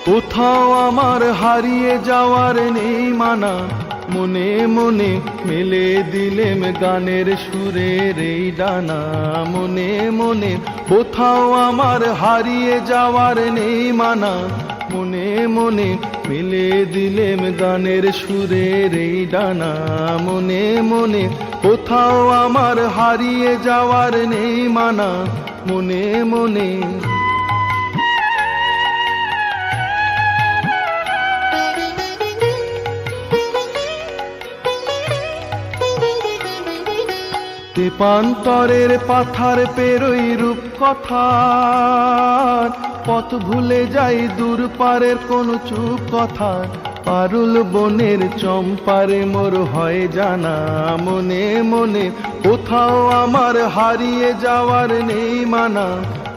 কোথাও আমার হারিয়ে যাওয়ার নেই মানা, মনে মনে মেলে দিলেম গানের সুরের এই ডানা। মনে মনে কোথাও আমার হারিয়ে যাওয়ার নেই মানা, মনে মনে মেলে দিলেম গানের সুরের এই ডানা। মনে মনে কোথাও আমার হারিয়ে যাওয়ার নেই মানা, মনে মনে। তেপান্তরের পাথার পেরোই রূপ কথার, পথ ভুলে যাই দূর পারের কোন চুপ কথা। পারুল বনের চম্পারে মোর হয় জানা, মনে মনে কোথাও আমার হারিয়ে যাওয়ার নেই মানা।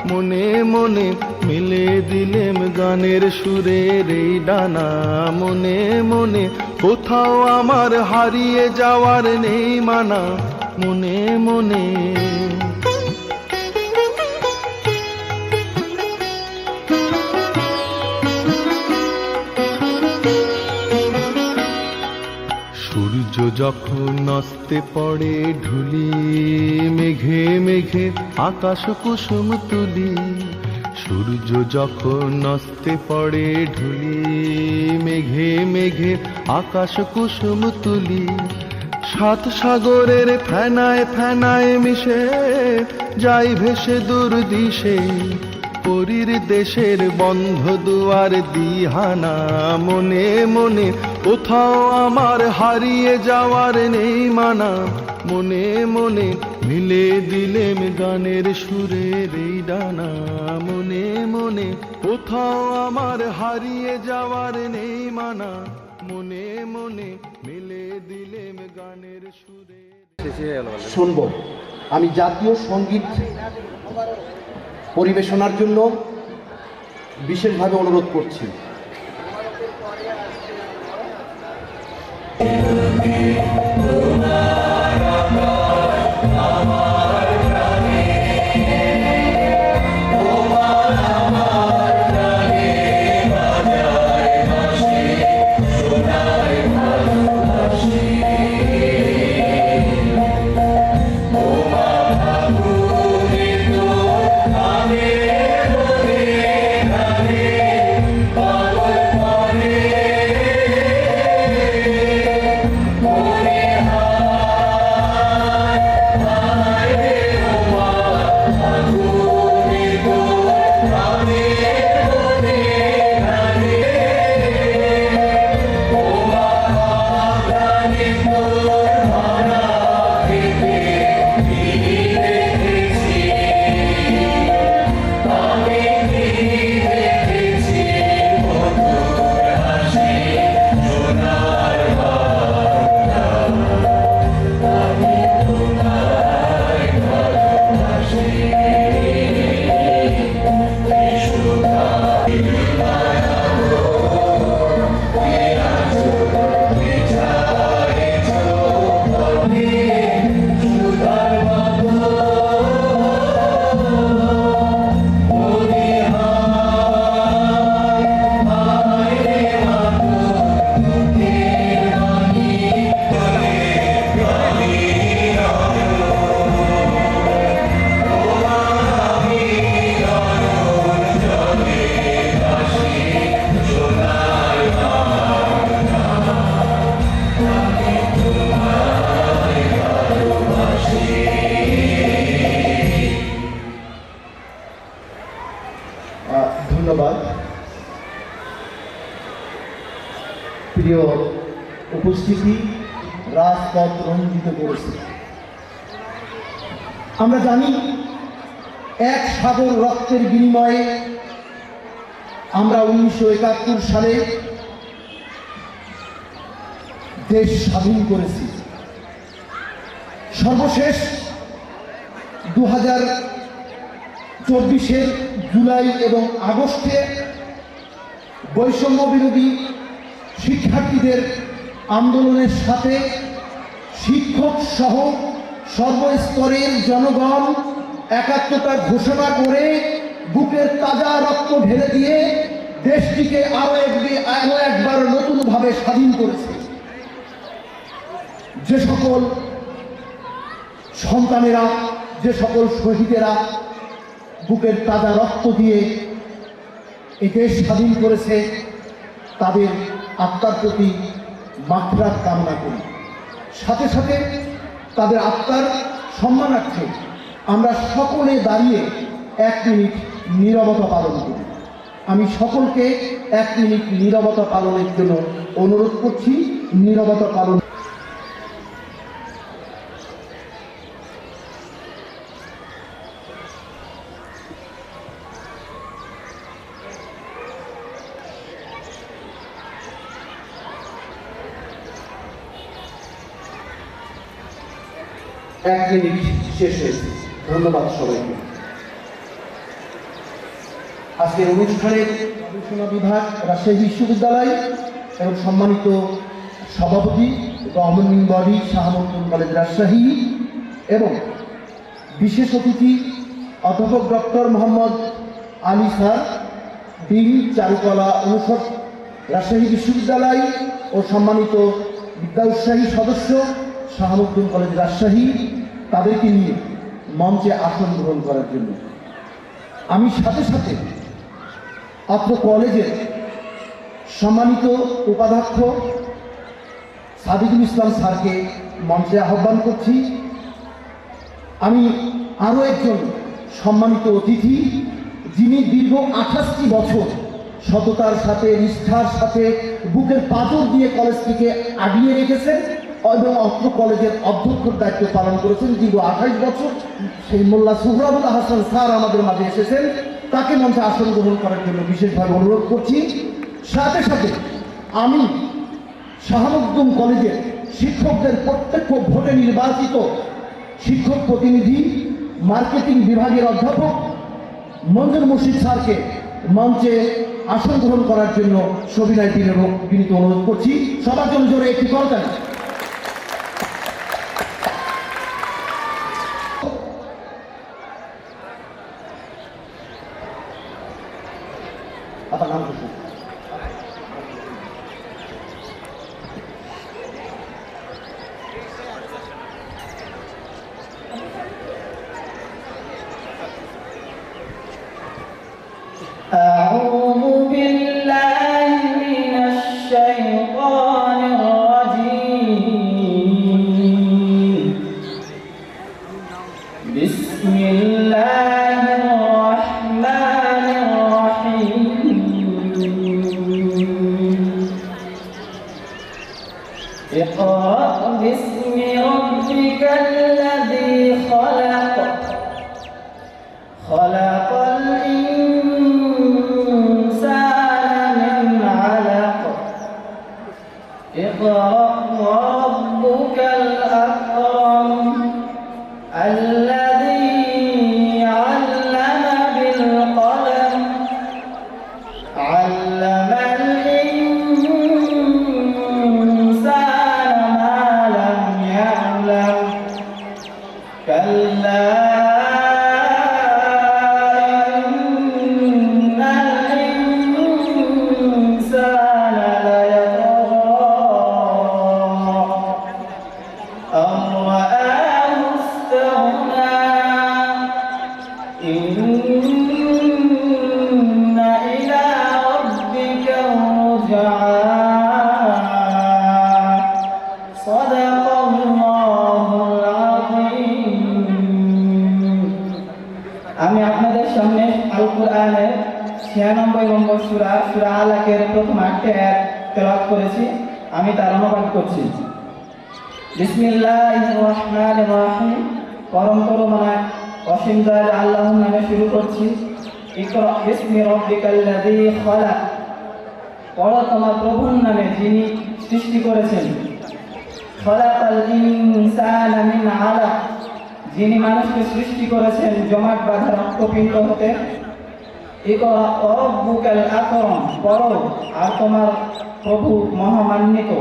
মনে মনে মিলে দিলেম গানের সুরের এই ডানা। মনে মনে কোথাও আমার হারিয়ে যাওয়ার নেই মানা, মনে মনে। সূর্য যখন অস্তে পড়ে ঢুলি, মেঘে মেঘে আকাশ কুসুম তুলি। সূর্য যখন অস্তে পড়ে ঢুলি, মেঘে মেঘে আকাশ কুসুম তুলি। সাত সাগরের ফেনায় ফেনায় মিশে যাই ভেসে দূর দিশে, পরীর দেশের বন্ধ দুয়ার দিহানা। মনে মনে কোথাও আমার হারিয়ে যাওয়ার নেই মানা, মনে মনে মিলে দিলেম গানের সুরের এই ডানা। মনে মনে কোথাও আমার হারিয়ে যাওয়ার নেই মানা, মনে মনে মিলে দিলেম গানের সুরে। শুনবো আমি জাতীয় সঙ্গীত পরিবেশনার জন্য বিশেষভাবে অনুরোধ করছি। ধন্যবাদ। প্রিয় উপস্থিতি, রাজপথ রঞ্জিত করেছে। আমরা জানি এক সাগর রক্তের বিনিময়ে আমরা 1971 সালে দেশ স্বাধীন করেছি। সর্বশেষ 2024 জুলাই এবং আগস্টে বৈষম্য বিরোধী শিক্ষার্থীদের আন্দোলনের সাথে শিক্ষক সহ সর্বস্তরের জনগণ একাত্মতা ঘোষণা করে বুকের তাজা রক্ত ঢেলে দিয়ে দেশটিকে আরো একবার নতুনভাবে স্বাধীন করেছে। যে সকল সন্তানেরা, যে সকল শহীদেরা বুকের তাজা রক্ত দিয়ে এই দেশ স্বাধীন করেছে, তাদের আত্মার প্রতি মাগফিরাত কামনা করি। সাথে সাথে তাদের আত্মার সম্মানার্থে আমরা সকলে দাঁড়িয়ে 1 মিনিট নীরবতা পালন করি। আমি সকলকে 1 মিনিট নীরবতা পালনের জন্য অনুরোধ করছি। নীরবতা পালন। এক মিনিট শেষ হয়েছে। ধন্যবাদ সবাইকে। আজকের অনুষ্ঠানের গবেষণা বিভাগ রাজশাহী বিশ্ববিদ্যালয় এবং সম্মানিত সভাপতি governing body Shah Makhdum college Rajshahi এবং বিশেষ অতিথি অধ্যাপক doctor Mohammad Ali sir, dean চারুকলা অনুষদ রাজশাহী বিশ্ববিদ্যালয় ও সম্মানিত বিদ্যা উৎসাহী সদস্য শাহ মখদুম কলেজ রাজশাহী, তাদেরকে নিয়ে মঞ্চে আসন গ্রহণ করার জন্য আমি সাথে সাথে অত্র কলেজের সম্মানিত উপাধ্যক্ষ সাদিকুল ইসলাম স্যারকে মঞ্চে আহ্বান করছি। আমি আরও একজন সম্মানিত অতিথি, যিনি দীর্ঘ 28টি বছর সততার সাথে, নিষ্ঠার সাথে বুকের পাথর দিয়ে কলেজটিকে আগিয়ে রেখেছেন এবং অত্র কলেজের অধ্যক্ষর দায়িত্ব পালন করেছেন দীর্ঘ 28 বছর। সেই মোল্লা সোহরাবুল হাসান স্যার আমাদের মাঝে এসেছেন, তাকে মঞ্চে আসন গ্রহণ করার জন্য বিশেষভাবে অনুরোধ করছি। সাথে সাথে আমি শাহ মখদুম কলেজের শিক্ষকদের প্রত্যক্ষ ভোটে নির্বাচিত শিক্ষক প্রতিনিধি, মার্কেটিং বিভাগের অধ্যাপক মঞ্জুর মুর্শিদ স্যারকে মঞ্চে আসন গ্রহণ করার জন্য সবিনয় বিনীত অনুরোধ করছি। সবার জন্য জোরে একটি করতালি। আপনার নাম কি? أعوذ بالله من الشيطان الرجيم. بسم الله الرحمن الرحيم. اقرأ باسم ربك الذي خلق. خلق الإنسان من علق. اقرأ وربك الأكرم الذي علم بالقلم. علم الإنسان ما لم يعلم. كلا আমি আপনাদের সামনে আল কোরআনের 96 নম্বর সূরা সূরা আলাকের প্রথম 8টি আয়াত তেলাওয়াত করেছি। আমি তার অনুবাদ করছি। বিসমিল্লাহির রহমানির রহিম। পরম করুণাময় অসীম দয়ালু আল্লাহর নামে শুরু করছি। ইকরা বিসমি রাব্বিকাল্লাযী খালাক। পড়ো তোমার প্রভুর নামে যিনি সৃষ্টি করেছেন। খালাকাল ইনসানা মিন আলাক। যিনি মানুষকে সৃষ্টি করেছেন জমাট বাঁধা রক্তপিণ্ড হতে। ইকরা রাব্বুকাল আকরাম। পড়ো আর তোমার প্রভু মহামান্বিত।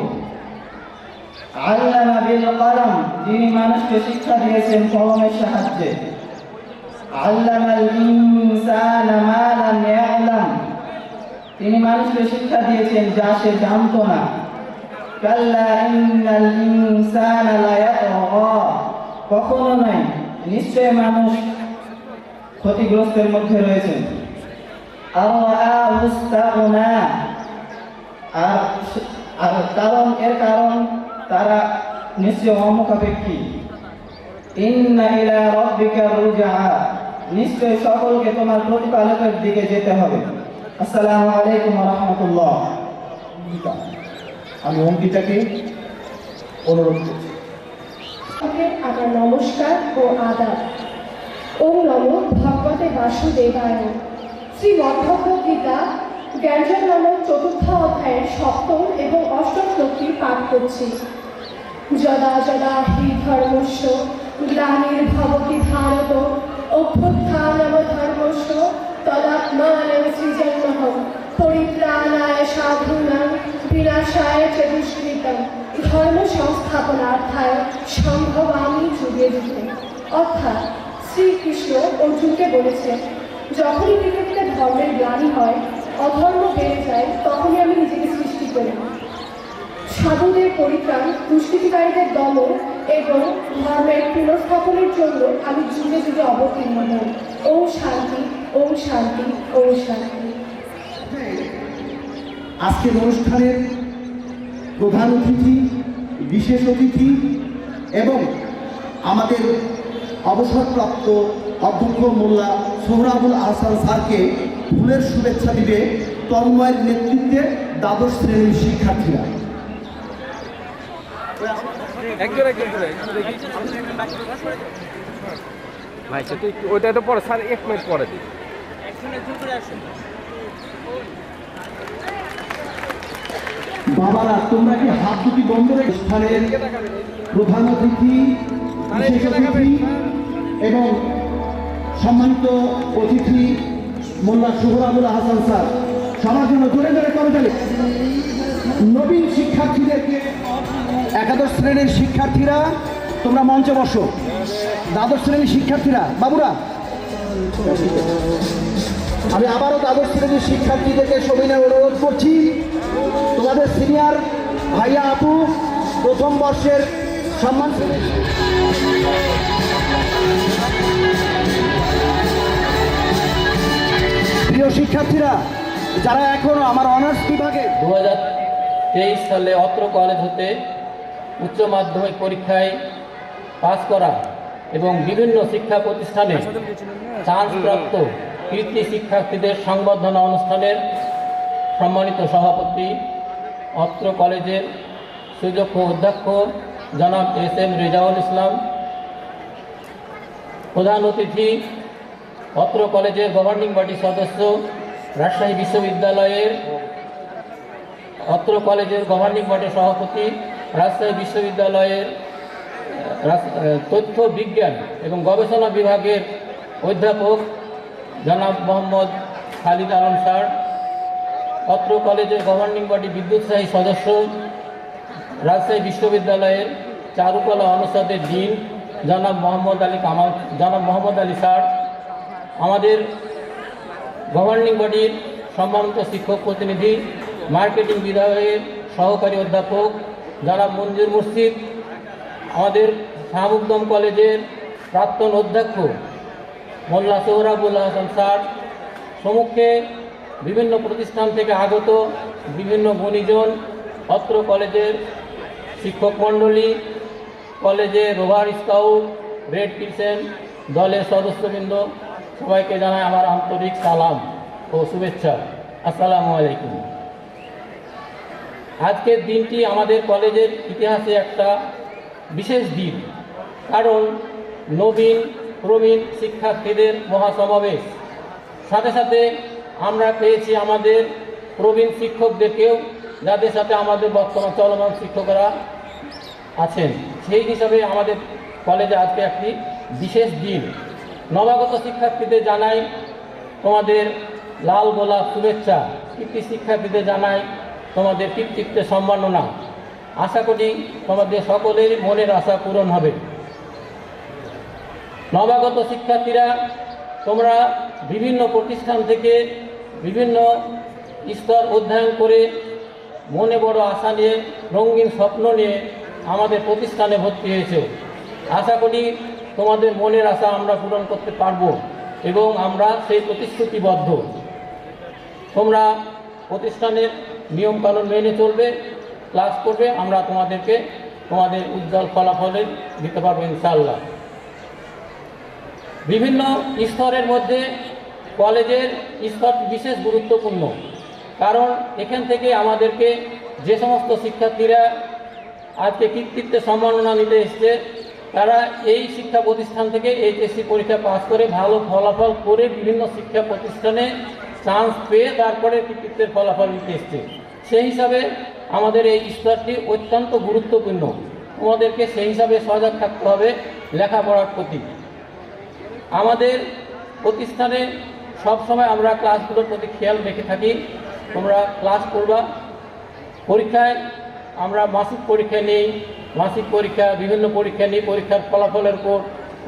আল্লামা বিল কলম। যিনি মানুষকে শিক্ষা দিয়েছেন কলমের সাহায্যে। আল্লামাল ইনসানা মা লাম ইয়ালাম। তিনি মানুষকে শিক্ষা দিয়েছেন যা সে জানতো না। কাল্লা ইন্নাল ইনসানা লায়াতগা, কখনো নয়, নিশ্চয় মানুষ ক্ষতিগ্রস্তের মধ্যে রয়েছে। আরআহুস্তাগনা, আর এর কারণ তারা নিশ্চয় অমুখাপেক্ষী। ইন্না ইলা রাব্বিকা রুজআ, নিশ্চয় সকলকে তোমার প্রতিপালকের দিকে যেতে হবে। আসসালামু আলাইকুম ওয়া রাহমাতুল্লাহ। আমি অঙ্কিতাকে অনুরোধ করছি। আমার নমস্কার ও আদাব। ওম নমো ভগবতে বাসুদেবায়। শ্রীমদ্ভগবদ্গীতা জ্ঞানযোগ নামক চতুর্থ অধ্যায়ের সপ্তম এবং অষ্টম শ্লোকটি পাঠ করছি। যদা যদা হি ধর্মস্য গ্লানির্ভবতি ভারত অভ্যুত্থানম ধর্মস্য তদাত্মানম সৃজন্মঃ পরিত্রাণায় সাধূনাং বিনাশায় চ দুষ্কৃতম ধর্ম সংস্থাপনার্থায় সম্ভবামি যুগে যুগে। অর্থাৎ শ্রীকৃষ্ণ অর্জুনকে বলেছেন, যখনই পৃথিবীতে ধর্মের গ্লানি হয়, অধর্ম বেড়ে যায়, তখনই আমি নিজেকে সৃষ্টি করি। সাধুদের পরিত্রাণ, দুষ্কৃতিকারীদের দমন এবং ধর্মের পুনঃস্থাপনের জন্য আমি যুগে যুগে অবতীর্ণ হই। ওম শান্তি, ওম শান্তি, ওম শান্তি। আজকের অনুষ্ঠানের প্রধান অতিথি, বিশেষ অতিথি এবং আমাদের অবসরপ্রাপ্ত অধ্যক্ষ মোল্লা সোহরাবুল আহসান স্যারকে ফুলের শুভেচ্ছা দিবে তন্ময়ের নেতৃত্বে দ্বাদশ শ্রেণীর শিক্ষার্থীরা। ভাই তুই ওইটা তো পরে স্যার 1 মিনিট পরে দিই। বাবারা, তোমরা কি হাত দুটি বন্ধ রেখে স্থানের প্রধান অতিথি, বিশেষ অতিথি এবং সম্মানিত অতিথি মোল্লা সোহরাবুল আহসান স্যার সবার জন্য জোরে জোরে করতালি। নবীন শিক্ষার্থীদেরকে, একাদশ শ্রেণীর শিক্ষার্থীরা তোমরা মঞ্চে বসো। দ্বাদশ শ্রেণীর শিক্ষার্থীরা, বাবুরা, আমি আবারও দ্বাদশ শ্রেণীর শিক্ষার্থীদেরকে সবিনয় অনুরোধ করছি, তোমাদের সিনিয়র ভাইয়া আপু প্রথম বর্ষের সম্মান প্রিয় শিক্ষার্থীরা যারা এখনো আমার অনার্স বিভাগে 2023 সালে অত্র কলেজ হতে উচ্চ মাধ্যমিক পরীক্ষায় পাস করা এবং বিভিন্ন শিক্ষা প্রতিষ্ঠানে চান্সপ্রাপ্ত কৃতি শিক্ষার্থীদের সংবর্ধনা অনুষ্ঠানের সম্মানিত সভাপতি, অত্র কলেজের সুযোগ্য অধ্যক্ষ জনাব এস.এম. রেজাউল ইসলাম, প্রধান অতিথি অত্র কলেজের গভর্নিং বডি সদস্য, রাজশাহী বিশ্ববিদ্যালয়ের অত্র কলেজের গভর্নিং বডির সভাপতি, রাজশাহী বিশ্ববিদ্যালয়ের তথ্য বিজ্ঞান এবং গবেষণা বিভাগের অধ্যাপক জনাব মোহাম্মদ খালিদ আলম স্যার, অত্র কলেজের গভর্নিং বডি বিদ্যুৎসাহী সদস্য, রাজশাহী বিশ্ববিদ্যালয়ের চারুকলা অনুষদের ডিন জনাব মোহাম্মদ আলী স্যার, আমাদের গভর্নিং বডির সম্মানিত শিক্ষক প্রতিনিধি, মার্কেটিং বিভাগের সহকারী অধ্যাপক জনাব মঞ্জুর মুর্শিদ, আমাদের শাহমুকদম কলেজের প্রাক্তন অধ্যক্ষ মোল্লা সোহরাবুল হাসান স্যার, সম্মুখে বিভিন্ন প্রতিষ্ঠান থেকে আগত বিভিন্ন গুণীজন, অত্র কলেজের শিক্ষক মণ্ডলী, কলেজের রোভার স্কাউট, রেড ক্রিসেন্ট দলের সদস্যবৃন্দ, সবাইকে জানাই আমার আন্তরিক সালাম ও শুভেচ্ছা। আসসালামু আলাইকুম। আজকের দিনটি আমাদের কলেজের ইতিহাসে একটা বিশেষ দিন, কারণ নবীন প্রবীণ শিক্ষার্থীদের মহাসমাবেশ, সাথে সাথে আমরা পেয়েছি আমাদের প্রবীণ শিক্ষকদেরকেও, যাদের সাথে আমাদের বর্তমান চলমান শিক্ষকরা আছেন। সেই হিসাবে আমাদের কলেজে আজকে একটি বিশেষ দিন। নবাগত শিক্ষার্থীদের জানাই তোমাদের লাল গোলাপ শুভেচ্ছা, কৃতি শিক্ষার্থীদের জানাই তোমাদের কৃতিত্বে সম্মাননা। আশা করি তোমাদের সকলের মনের আশা পূরণ হবে। নবাগত শিক্ষার্থীরা, তোমরা বিভিন্ন প্রতিষ্ঠান থেকে বিভিন্ন স্তর অধ্যয়ন করে মনে বড় আশা নিয়ে, রঙিন স্বপ্ন নিয়ে আমাদের প্রতিষ্ঠানে ভর্তি হয়েছে। আশা করি তোমাদের মনের আশা আমরা পূরণ করতে পারব এবং আমরা সেই প্রতিশ্রুতিবদ্ধ। তোমরা প্রতিষ্ঠানের নিয়মকানুন মেনে চলবে, ক্লাস করবে, আমরা তোমাদেরকে তোমাদের উজ্জ্বল ফলাফলে দিতে পারবো ইনশাআল্লাহ। বিভিন্ন স্তরের মধ্যে কলেজের স্তর বিশেষ গুরুত্বপূর্ণ, কারণ এখান থেকে আমাদেরকে যে সমস্ত শিক্ষার্থীরা আজকে কৃতিত্বের সম্মাননা নিতে এসছে, তারা এই শিক্ষা প্রতিষ্ঠান থেকে এইচএসসি পরীক্ষা পাস করে ভালো ফলাফল করে বিভিন্ন শিক্ষা প্রতিষ্ঠানে চান্স পেয়ে তারপরে কৃতিত্বের ফলাফল নিতে এসছে। সেই হিসাবে আমাদের এই স্তরটি অত্যন্ত গুরুত্বপূর্ণ। তোমাদেরকে সেই হিসাবে সজাগ থাকতে হবে লেখাপড়ার প্রতি। আমাদের প্রতিষ্ঠানে সবসময় আমরা ক্লাসগুলোর প্রতি খেয়াল রেখে থাকি। তোমরা ক্লাস করবা, পরীক্ষায় আমরা মাসিক পরীক্ষা নিই, মাসিক পরীক্ষা বিভিন্ন পরীক্ষা নিই। পরীক্ষার ফলাফলের পর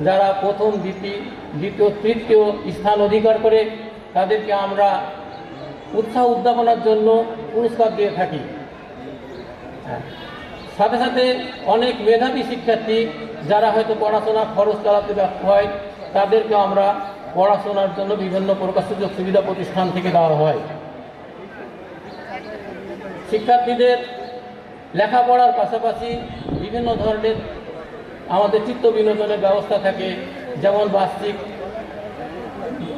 যারা প্রথম, দ্বিতীয়, তৃতীয় স্থান অধিকার করে তাদেরকে আমরা উৎসাহ উদ্দীপনার জন্য পুরস্কার দিয়ে থাকি। সাথে সাথে অনেক মেধাবী শিক্ষার্থী যারা হয়তো পড়াশোনা খরচ চালাতে ব্যর্থ হয়, তাদেরকে আমরা পড়াশোনার জন্য বিভিন্ন প্রকার সুযোগ সুবিধা প্রতিষ্ঠান থেকে দেওয়া হয়। শিক্ষার্থীদের লেখাপড়ার পাশাপাশি বিভিন্ন ধরনের আমাদের চিত্ত বিনোদনের ব্যবস্থা থাকে, যেমন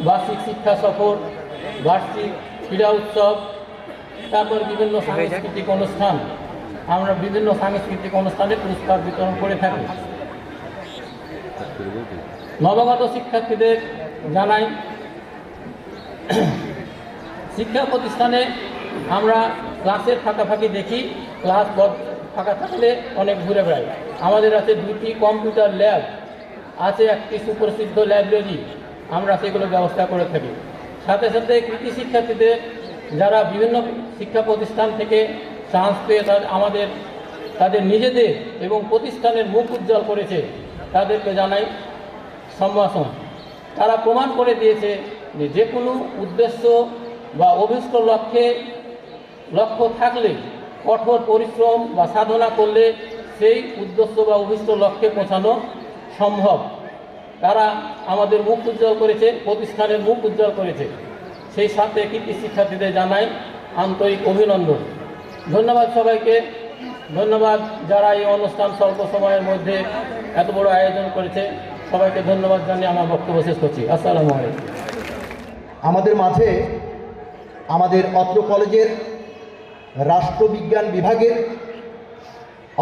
বার্ষিক শিক্ষা সফর, বার্ষিক ক্রীড়া উৎসব, তারপর বিভিন্ন সাংস্কৃতিক অনুষ্ঠান। আমরা বিভিন্ন সাংস্কৃতিক অনুষ্ঠানে পুরস্কার বিতরণ করে থাকি। নবাগত শিক্ষার্থীদের জানাই, শিক্ষা প্রতিষ্ঠানে আমরা ক্লাসের ফাঁকাফাঁকি দেখি, ক্লাস ফাঁকা থাকলে অনেক ঘুরে বেড়াই। আমাদের আছে 2টি কম্পিউটার ল্যাব, আছে একটি সুপ্রসিদ্ধ লাইব্রেরি, আমরা সেগুলো ব্যবস্থা করে থাকি। সাথে সাথে কৃতি শিক্ষার্থীদের যারা বিভিন্ন শিক্ষা প্রতিষ্ঠান থেকে চান্স পেয়ে তাদের নিজেদের এবং প্রতিষ্ঠানের মুখ উজ্জ্বল করেছে, তাদেরকে জানাই সম্ভাষণ। তারা প্রমাণ করে দিয়েছে যে কোনো উদ্দেশ্য বা অভীষ্ট লক্ষ্য থাকলে, কঠোর পরিশ্রম বা সাধনা করলে সেই উদ্দেশ্য বা অভীষ্ট লক্ষ্যে পৌঁছানো সম্ভব। তারা আমাদের মুখ উজ্জ্বল করেছে, প্রতিষ্ঠানের মুখ উজ্জ্বল করেছে। সেই সাথে কৃতি শিক্ষার্থীদের জানাই আন্তরিক অভিনন্দন। ধন্যবাদ সবাইকে, ধন্যবাদ যারা এই অনুষ্ঠান স্বল্প সময়ের মধ্যে এত বড় আয়োজন করেছে। সবাইকে ধন্যবাদ জানিয়ে আমার বক্তব্য শেষ করছি। আসসালামু আলাইকুম। আমাদের মাঝে আমাদের অত্র কলেজের রাষ্ট্রবিজ্ঞান বিভাগের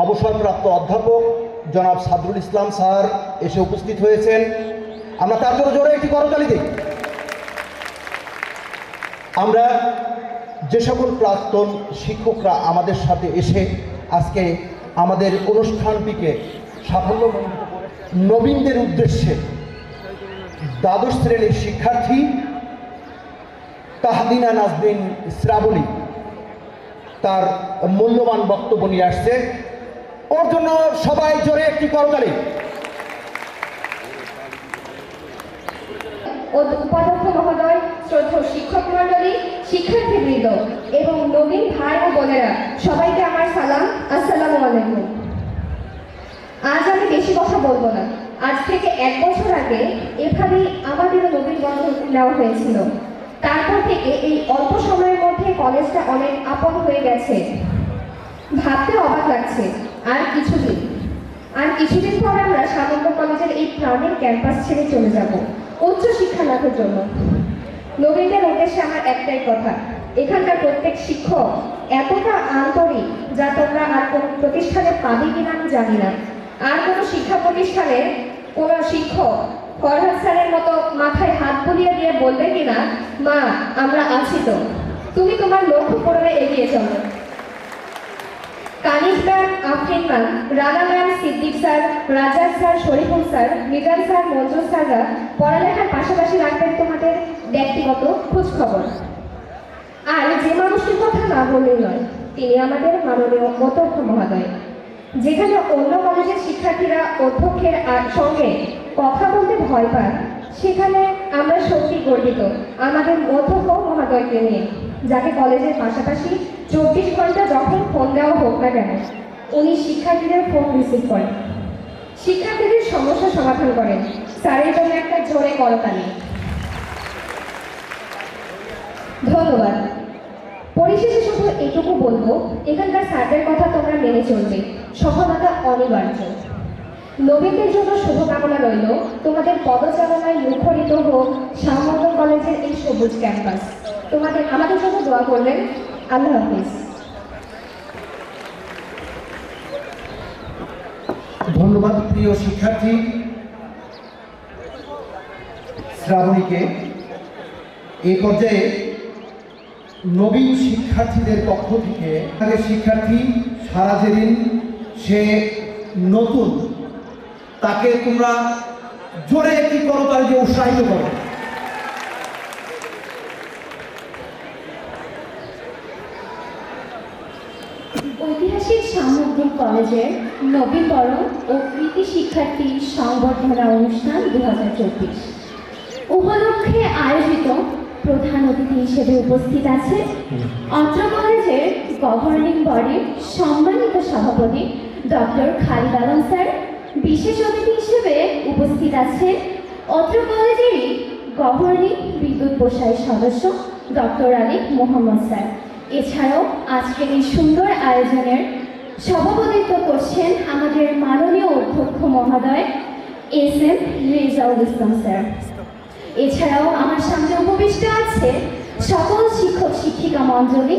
অবসরপ্রাপ্ত অধ্যাপক জনাব সাদরুল ইসলাম স্যার এসে উপস্থিত হয়েছেন। আমরা তার জন্য জোরে একটি করতালি দিই। আমরা যে সকল প্রাক্তন শিক্ষকরা আমাদের সাথে এসে আজকে আমাদের অনুষ্ঠানটিকে সাফল্যমণ্ডিত করে, নবীনদের উদ্দেশ্যে দ্বাদশ শ্রেণীর শিক্ষার্থী তাহদিনা নাজনীন শ্রাবণী তার মূল্যবান বক্তব্য নিয়ে আসছে। ওর জন্য সবাই জোরে একটি করতালি। উপাধ্যক্ষ মহোদয়, শ্রদ্ধেয় শিক্ষক মণ্ডলী, শিক্ষার্থীবৃন্দ এবং নবীন ভাই ও বোনেরা, সবাইকে আমার সালাম, আসসালামু আলাইকুম। আজ আমি বেশি কথা বলবো না। আজ থেকে 1 বছর আগে এভাবেই আমাদেরও নবীন বন্ধন নেওয়া হয়েছিল। তারপর থেকে এই অল্প সময়ের মধ্যে কলেজটা অনেক আপন হয়ে গেছে। ভাবতে অবাক লাগছে। আর কিছুদিন পর আমরা সামন্ত কলেজের এই প্রাণের ক্যাম্পাস ছেড়ে চলে যাব উচ্চ শিক্ষা লাভের জন্য। নবীনদের উদ্দেশ্যে আমার একটাই কথা, এখানকার প্রত্যেক শিক্ষক এতটা আন্তরিক যা তোমরা আর কোন প্রতিষ্ঠানে পাবে কিনা আমি জানি না। আর কোনো শিক্ষা প্রতিষ্ঠানের কোনো শিক্ষক ফরহাদ স্যারের মতো মাথায় হাত বুলিয়ে দিয়ে বলবে কিনা, মা আমরা আছি তো, তুমি তোমার লক্ষ্য পূরণে এগিয়ে চলো। Kaniz ma'am, Afrin ma'am, Rana ma'am, Siddique sir, Razzak sir, Shariful sir, Mizan sir, Manzur স্যাররা পড়ালেখার পাশাপাশি রাখবেন তোমাদের ব্যক্তিগত খোঁজ খবর। আর যে মানুষটির কথা না বললেই নয়, তিনি আমাদের মাননীয় অধ্যক্ষ মহোদয়। যেখানে অন্য কলেজের শিক্ষার্থীরা অধ্যক্ষের সঙ্গে কথা বলতে ভয় পান, সেখানে আমরা সত্যি গর্বিত আমাদের অধ্যক্ষ মহোদয়কে নিয়ে। যাকে কলেজের পাশাপাশি 24 ঘন্টা যখন ফোন দেওয়া হোক না কেন উনি শিক্ষার্থীদের ফোন রিসিভ করেন, শিক্ষার্থীদের সমস্যা সমাধান করেন। স্যারের জন্য একটা জোরে করতালি। ধন্যবাদ। পরিশেষে শুধু এটুকু বলবো, এখানকার স্যারদের কথা তোমরা মেনে চলবে, সফলতা অনিবার্য। নবীনদের জন্য শুভকামনা রইল, তোমাদের পদচারণায় মুখরিত হোক শাহমর্দন কলেজের এই সবুজ ক্যাম্পাস। আমাদের জন্য দোয়া করবেন। আল্লাহ হাফিজ। ধন্যবাদ প্রিয় শিক্ষার্থী শ্রাবণীকে। এই পর্যায়ে নবীন শিক্ষার্থীদের পক্ষ থেকে আগের শিক্ষার্থী সারা যেদিন সে নতুন, তাকে তোমরা জোরে একটি করতালি দিয়ে উৎসাহিত করো। ঐতিহাসিক শাহমর্দন কলেজের নবীনবরণ ও কৃতি শিক্ষার্থী সংবর্ধনা অনুষ্ঠান 2024 উপলক্ষে আয়োজিত প্রধান অতিথি হিসেবে উপস্থিত আছে অত্র কলেজের গভর্নিং বডির সম্মানিত সভাপতি ডক্টর খালিদ আলম স্যার। বিশেষ অতিথি হিসেবে উপস্থিত আছে অত্র কলেজেরই গভর্নিং বিদ্যুৎ প্রসারী সদস্য ডক্টর আলী মোহাম্মদ স্যার। এছাড়াও আজকের এই সুন্দর আয়োজনের সভাপতিত্ব করছেন আমাদের মাননীয় অধ্যক্ষ মহোদয় SM রেজাউল ইসলাম স্যার। এছাড়াও আমার সামনে উপবিষ্ট আছে সকল শিক্ষক শিক্ষিকা মণ্ডলী,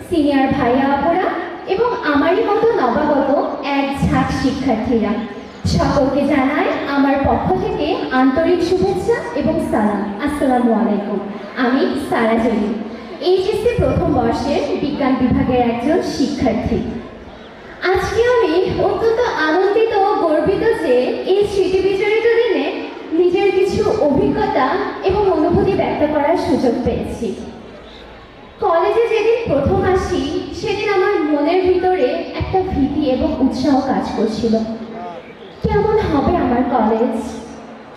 সিনিয়র ভাইয়া আপুরা এবং আমারই মতো নবাগত এক ঝাঁক শিক্ষার্থীরা। সকলকে জানাই আমার পক্ষ থেকে আন্তরিক শুভেচ্ছা এবং সালাম। আসসালামু আলাইকুম। আমি সারা জলিল, এইচএসসি প্রথম বর্ষের বিজ্ঞান বিভাগের একজন শিক্ষার্থী। আজকে আমি অত্যন্ত আনন্দিত ও গর্বিত যে এই স্মৃতি বিজড়িত দিনে নিজের কিছু অভিজ্ঞতা এবং অনুভূতি ব্যক্ত করার সুযোগ পেয়েছি। কলেজে যেদিন প্রথম আসি সেদিন আমার মনের ভিতরে একটা ভীতি এবং উৎসাহ কাজ করছিল। কেমন হবে আমার কলেজ,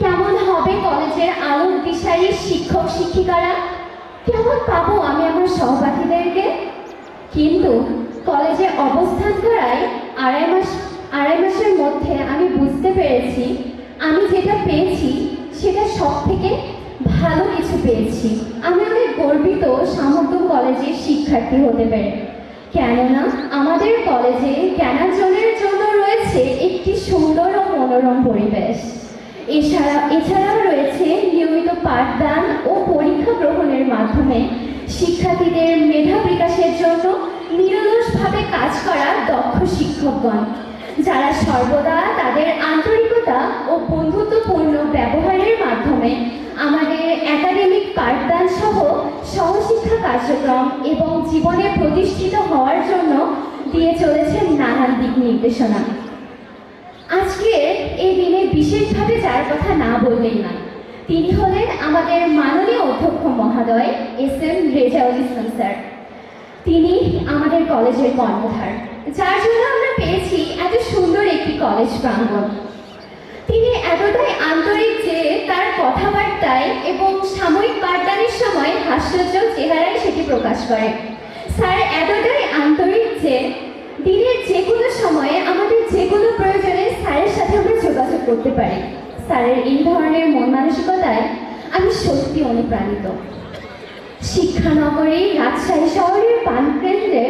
কেমন হবে কলেজের আলোক দিশারী শিক্ষক শিক্ষিকারা, কেমন পাবো আমি আমার সহপাঠীদেরকে। কিন্তু কলেজে অবস্থান করায় আড়াই মাসের মধ্যে আমি বুঝতে পেরেছি আমি যেটা পেয়েছি সেটা সব থেকে ভালো কিছু পেয়েছি। আমি অনেক গর্বিত শাহমর্দন কলেজের শিক্ষার্থী হতে পেরে, কেননা আমাদের কলেজে জ্ঞানার্জনের জন্য রয়েছে একটি সুন্দর ও মনোরম পরিবেশ। এছাড়াও রয়েছে নিয়মিত পাঠদান ও পরীক্ষা গ্রহণের মাধ্যমে শিক্ষার্থীদের মেধা বিকাশের জন্য নিরলসভাবে কাজ করা দক্ষ শিক্ষকগণ, যারা সর্বদা তাদের আন্তরিকতা ও বন্ধুত্বপূর্ণ ব্যবহারের মাধ্যমে আমাদের একাডেমিক পাঠদান সহ সহশিক্ষা কার্যক্রম এবং জীবনে প্রতিষ্ঠিত হওয়ার জন্য দিয়ে চলেছেন নানান দিক নির্দেশনা। আজকে এই দিনে বিশেষভাবে যার কথা না বললেই না, তিনি হলেন আমাদের মাননীয় অধ্যক্ষ মহোদয় SM রেজাউল ইসলাম স্যার। তিনি আমাদের কলেজের কর্ণধার, যার জন্য আমরা পেয়েছি এত সুন্দর একটি কলেজ প্রাঙ্গণ। তিনি এতটাই আন্তরিক যে তার কথাবার্তায় এবং সাময়িক পাঠদানের সময় হাস্যোজ্জ্বল চেহারায় সেটি প্রকাশ করে। স্যার এতটাই আন্তরিক যে দিনের যে কোনো সময়ে আমাদের যে কোনো প্রয়োজনে স্যারের সাথে আমরা যোগাযোগ করতে পারি। স্যারের এই ধরনের মন মানসিকতায় আমি সত্যি অনুপ্রাণিত। শিক্ষানগরী রাজশাহী শহরের প্রাণকেন্দ্রে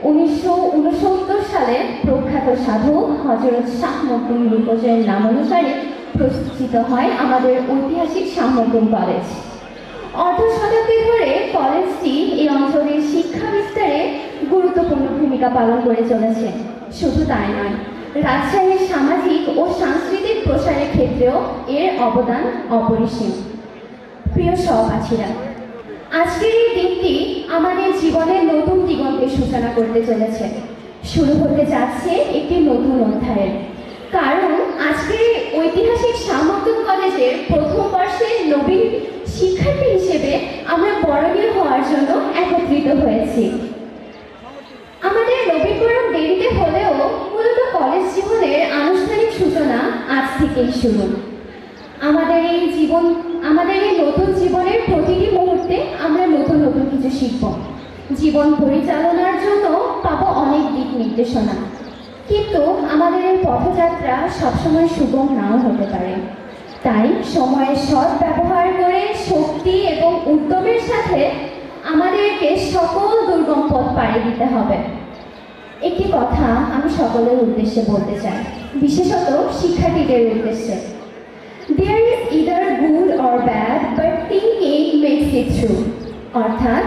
1969 সালে প্রখ্যাত সাধু হযরত শাহ মখদুম রূপসের নামানুসারে প্রতিষ্ঠিত হয় আমাদের ঐতিহাসিক শাহমর্দন কলেজ। অর্ধ শতাব্দী ধরে কলেজটি এই অঞ্চলের শিক্ষা বিস্তারে গুরুত্বপূর্ণ ভূমিকা পালন করে চলেছে। শুধু তাই নয়, রাজশাহীর সামাজিক ও সাংস্কৃতিক প্রসারের ক্ষেত্রেও এর অবদান অপরিসীম। প্রিয় সহপাঠীরা, আজকের এই দিনটি আমাদের জীবনে নতুন দিগন্তের সূচনা করতে চলেছে। শুরু হতে যাচ্ছে একটি নতুন অধ্যায়ের, কারণ আজকের ঐতিহাসিক শাহমর্দন কলেজের প্রথম বর্ষের নবীন শিক্ষার্থী হিসেবে আমরা বরণীয় হওয়ার জন্য একত্রিত হয়েছি। আমাদের নবীকরণ দেরিতে হলেও মূলত কলেজ জীবনের আনুষ্ঠানিক সূচনা আজ থেকেই শুরু। আমাদের এই নতুন জীবনের প্রতিটি মুহূর্তে আমরা নতুন নতুন কিছু শিখব, জীবন পরিচালনার জন্য পাবো অনেক দিক নির্দেশনা, কিন্তু আমাদের এই পথযাত্রা সবসময় সুগম নাও হতে পারে। তাই সময়ের সৎ ব্যবহার করে শক্তি এবং উদ্যমের সাথে আমাদেরকে সকল দুর্গম পথ পাড়ি দিতে হবে। একটি কথা আমি সকলের উদ্দেশ্যে বলতে চাই, বিশেষত শিক্ষার্থীদের উদ্দেশ্যে। There is either good or bad, but thinking makes it true. অর্থাৎ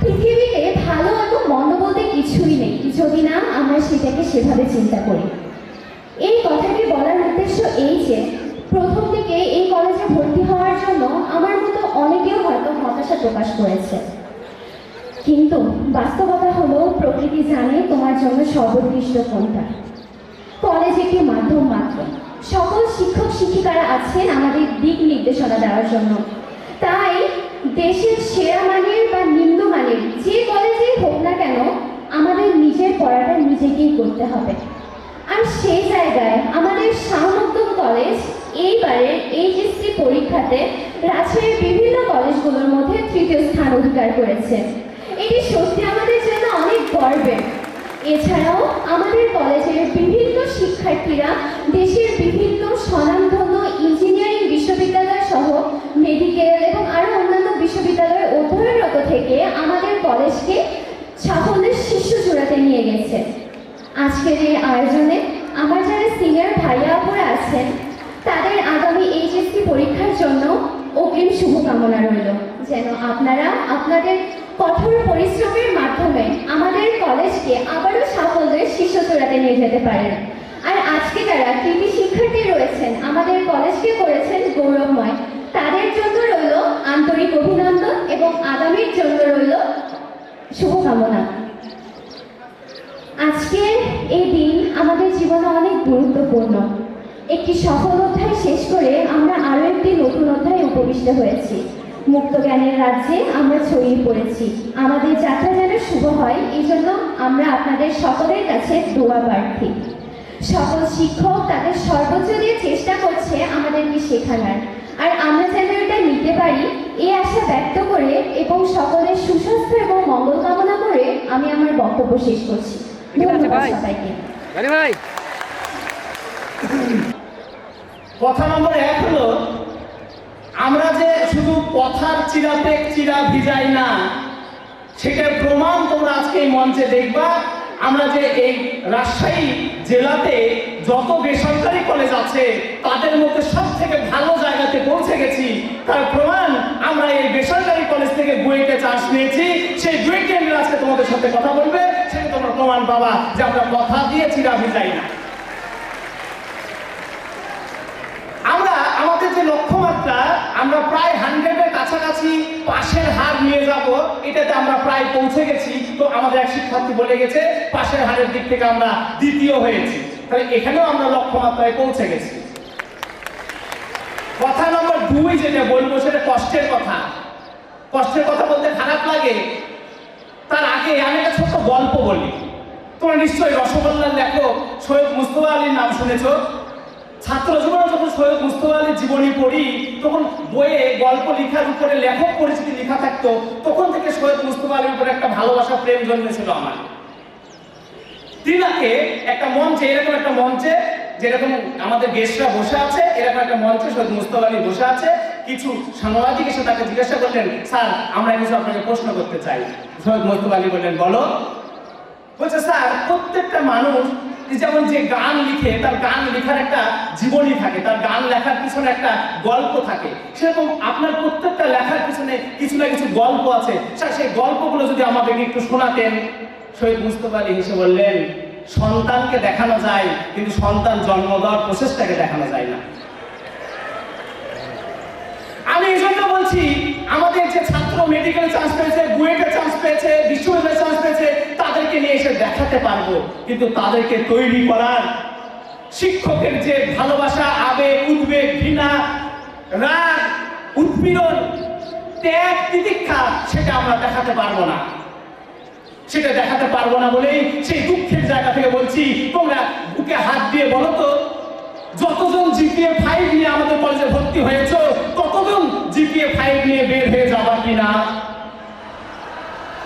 পৃথিবীতে ভালো এবং মন্দ বলতে কিছুই নেই যদি না আমরা সেটাকে সেভাবে চিন্তা করি। এই কথাটি বলার উদ্দেশ্য এই যে প্রথম থেকে এই কলেজে ভর্তি হওয়ার জন্য আমার মতো অনেকেও হয়তো হতাশা প্রকাশ করেছে, কিন্তু বাস্তবতা হলো প্রকৃতি জানে তোমার জন্য সর্বোৎকৃষ্ট কোনটা। কলেজ একটি মাধ্যম মাত্র, সকল শিক্ষক শিক্ষিকারা আছেন আমাদের দিক নির্দেশনা দেওয়ার জন্য। তাই দেশের সেরা মানের বা নিম্নমানের যে কলেজেই হোক না কেন আমাদের নিজের পড়াটা নিজেকেই করতে হবে। আর সেই জায়গায় আমাদের শাহমখদুম কলেজ এইবারের এইচএসসি পরীক্ষাতে রাজশাহীর বিভিন্ন কলেজগুলোর মধ্যে তৃতীয় স্থান অধিকার করেছে। এটি সত্যি আমাদের জন্য অনেক গর্বের। এছাড়াও আমাদের কলেজের বিভিন্ন শিক্ষার্থীরা দেশের বিভিন্ন স্বনামধন্য ইঞ্জিনিয়ারিং বিশ্ববিদ্যালয় সহ মেডিকেল এবং আরও অন্যান্য বিশ্ববিদ্যালয়ে অধ্যয়নরত থেকে আমাদের কলেজকে সাফল্যের শীর্ষ চূড়াতে নিয়ে গেছে। আজকের এই আয়োজনে আমার যারা সিনিয়র ভাইয়া আপুরা আছেন তাদের আগামী এইচএসসি পরীক্ষার জন্য অগ্রিম শুভকামনা রইল, যেন আপনারা আপনাদের কঠোর পরিশ্রমের মাধ্যমে আমাদের কলেজকে আবারও সাফল্যের শীর্ষ চূড়াতে নিয়ে যেতে পারেন। আর আজকে যারা কৃতি শিক্ষার্থী রয়েছেন আমাদের কলেজকে করেছেন গৌরবময়, তাদের জন্য রইল আন্তরিক অভিনন্দন এবং আগামীর জন্য রইল শুভকামনা। আজকের এই দিন আমাদের জীবনে অনেক গুরুত্বপূর্ণ। একটি সফল অধ্যায় শেষ করে আমরা আরও একটি নতুন অধ্যায়ে উপবিষ্ট হয়েছি। মুক্ত জ্ঞানের রাজ্যে আমরা ছড়িয়ে পড়েছি। আমাদের যাত্রা যেন শুভ হয় এই জন্য আমরা আপনাদের সকলের কাছে দোয়া প্রার্থী। সকল শিক্ষক তাদের সর্বোচ্চ দিয়ে চেষ্টা করছে আমাদেরকে শেখানোর, আর আমরা যেন এটা নিতে পারি এই আশা ব্যক্ত করে এবং সকলের সুস্বাস্থ্য এবং মঙ্গল কামনা করে আমি আমার বক্তব্য শেষ করছি। ধন্যবাদ সবাইকে। কথা নম্বর 1 হলো, আমরা যে শুধু কথার চিরাতে চিরা ভিজাই না, সেটার প্রমাণ তোমরা আজকে এই মঞ্চে দেখবা। আমরা যে এই রাজশাহী জেলাতে যত বেসরকারি কলেজ আছে তাদের মধ্যে সব থেকে ভালো জায়গাতে পৌঁছে গেছি, তার প্রমাণ আমরা এই বেসরকারি কলেজ থেকে বুয়েটে চান্স নিয়েছি। সেই বুয়েটে আজকে তোমাদের সাথে কথা বলবে, সেটা তোমরা প্রমাণ পাবা যে আমরা কথা দিয়ে চিরা ভিজাই না। আমরা আমাদের যে লক্ষ্যমাত্রা, আমরা প্রায় 100-এর কাছাকাছি পাশের হার নিয়ে যাব, এটাতে আমরা প্রায় পৌঁছে গেছি। তো আমাদের এক শিক্ষার্থী বলে গেছে পাশের হারের দিক থেকে আমরা দ্বিতীয় হয়েছি, তাহলে এখানেও আমরা লক্ষ্যমাত্রায় পৌঁছে গেছি। কথা নম্বর 2 যেটা বলবো সেটা কষ্টের কথা। কষ্টের কথা বলতে খারাপ লাগে, তার আগে আমি একটা ছোট্ট গল্প বলি। তোমরা নিশ্চয়ই রসগোল্লার লেখক সৈয়দ মুস্তফা আলীর নাম শুনেছ। ছাত্র জীবনে যখন সৈয়দ মুস্তফা আলীর জীবনী পড়ি তখন বইয়ে গল্প লেখার উপরে লেখক পরিচিতি লেখা থাকতো, তখন থেকে সৈয়দ মুস্তফা আলীর উপরে একটা ভালোবাসা প্রেম জন্মেছিল আমার। তিনাকে একটা মঞ্চে, এরকম একটা মঞ্চে যেরকম আমাদের গেস্টরা বসে আছে, এরকম একটা মঞ্চে সৈয়দ মুস্তফা আলী বসে আছে। কিছু সাংবাদিক এসে তাকে জিজ্ঞাসা করলেন, স্যার আমরা কিছু আপনাকে প্রশ্ন করতে চাই। সৈয়দ মুস্তফা আলী বললেন, বলো। বলছে, স্যার প্রত্যেকটা মানুষ যেমন যে গান লিখে তার গান লেখার একটা জীবনী থাকে, তার গান লেখার পিছনে একটা গল্প থাকে, সেরকম আপনার প্রত্যেকটা লেখার পিছনে কিছু না কিছু গল্প আছে। স্যার সেই গল্পগুলো যদি আমাদেরকে একটু শোনাতেন। শহীদ মুস্তফা আলী হেসে বললেন, সন্তানকে দেখানো যায় কিন্তু সন্তান জন্ম দেওয়ার প্রসেসটাকে দেখানো যায় না। আমি এই জন্য বলছি, আমাদের যে ছাত্র মেডিকেল চান্স পেয়েছে, বুয়েটে চান্স পেয়েছে, বিশ্ববিদ্যালয়ে চান্স পেয়েছে, তাদেরকে নিয়ে এসে দেখাতে পারবো, কিন্তু তাদেরকে তৈরি করার শিক্ষকের যে ভালোবাসা, আবেগ, উদ্বেগ, ঘৃণা, রাগ, উৎপীড়ন, ত্যাগ, তিতিক্ষা, সেটা আমরা দেখাতে পারবো না। সেটা দেখাতে পারবো না বলেই সেই দুঃখের জায়গা থেকে বলছি, তোমরা বুকে হাত দিয়ে বলো তো, যতজন জিপিএ 5 নিয়ে আমাদের কলেজে ভর্তি হয়েছে ততজন জিপিএ 5 নিয়ে বের হয়ে যাবা কিনা?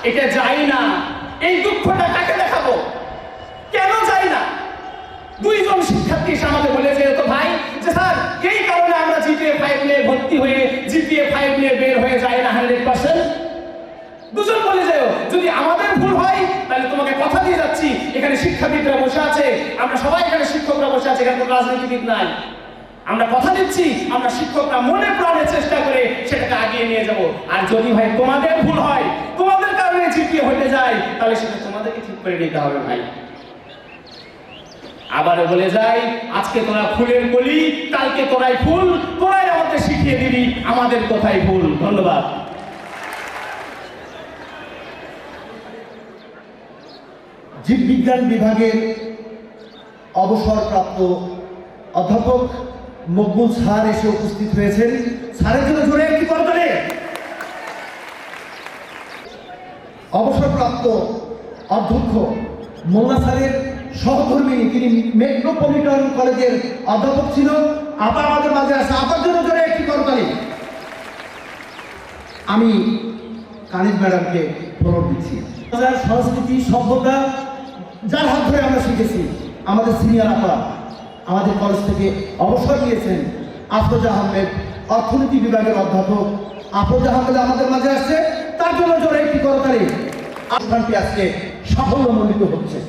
এটা যাই না, এই দুঃখটা কাকে দেখাবো? কেন যাই না? দুইজন শিক্ষার্থী এসে আমাকে বলে যে তো ভাই যে স্যার এই কারণে আমরা জিপিএ 5 নিয়ে ভর্তি হয়ে জিপিএ 5 নিয়ে বের হয়ে যায় না 100%। দুজন বলে যায় যদি আমাদের ভুল হয় তাহলে তোমাকে কথা দিয়ে যাচ্ছি, এখানে শিক্ষাবিদরা বসে আছে, আমরা সবাই এখানে শিক্ষকরা বসে আছে, এখানে কোনো রাজনীতিবিদ নাই। আমরা কথা দিচ্ছি, আমরা শিক্ষকরা মনে প্রাণে চেষ্টা করে সেটাকে আগিয়ে নিয়ে যাব। আর যদি ভাই তোমাদের ভুল হয়, তোমাদের কারণে জিপিএ হতে যায়, তাহলে সেটা তোমাদেরকে ঠিক করে নিতে হবে ভাই। আবারও বলে যাই, আজকে তোরা ফুলের কলি, কালকে তোরাই ফুল, তোরাই আমাদের শিখিয়ে দিবি আমাদের কোথায় ভুল। ধন্যবাদ। জীববিজ্ঞান বিভাগের অবসরপ্রাপ্ত অধ্যাপক মকবুল স্যার এসে উপস্থিত হয়েছেন। স্যারের জন্য জোরে একটি করতালি। অবসরপ্রাপ্ত অধ্যক্ষ মোল্লা স্যারের সহধর্মিনী, তিনি মেট্রোপলিটন কলেজের অধ্যাপক ছিল, আপা আমাদের মাঝে আসে। আপার জন্য জোরে একটি করতালি। আমি কানিজ ম্যাডামকে ফলো দিচ্ছি। সংস্কৃতি সভ্যতা যার হাত ধরে আমরা শিখেছি, আমাদের সিনিয়র আপা আমাদের কলেজ থেকে অবসর নিয়েছেন। আফরোজা আহমেদ অর্থনীতি বিভাগের অধ্যাপক, আফরোজা আহমেদ আমাদের মাঝে আসছে, তার জন্য জোরে একটি করতালি। অনুষ্ঠানটি আজকে সাফল্যমণ্ডিত হচ্ছে।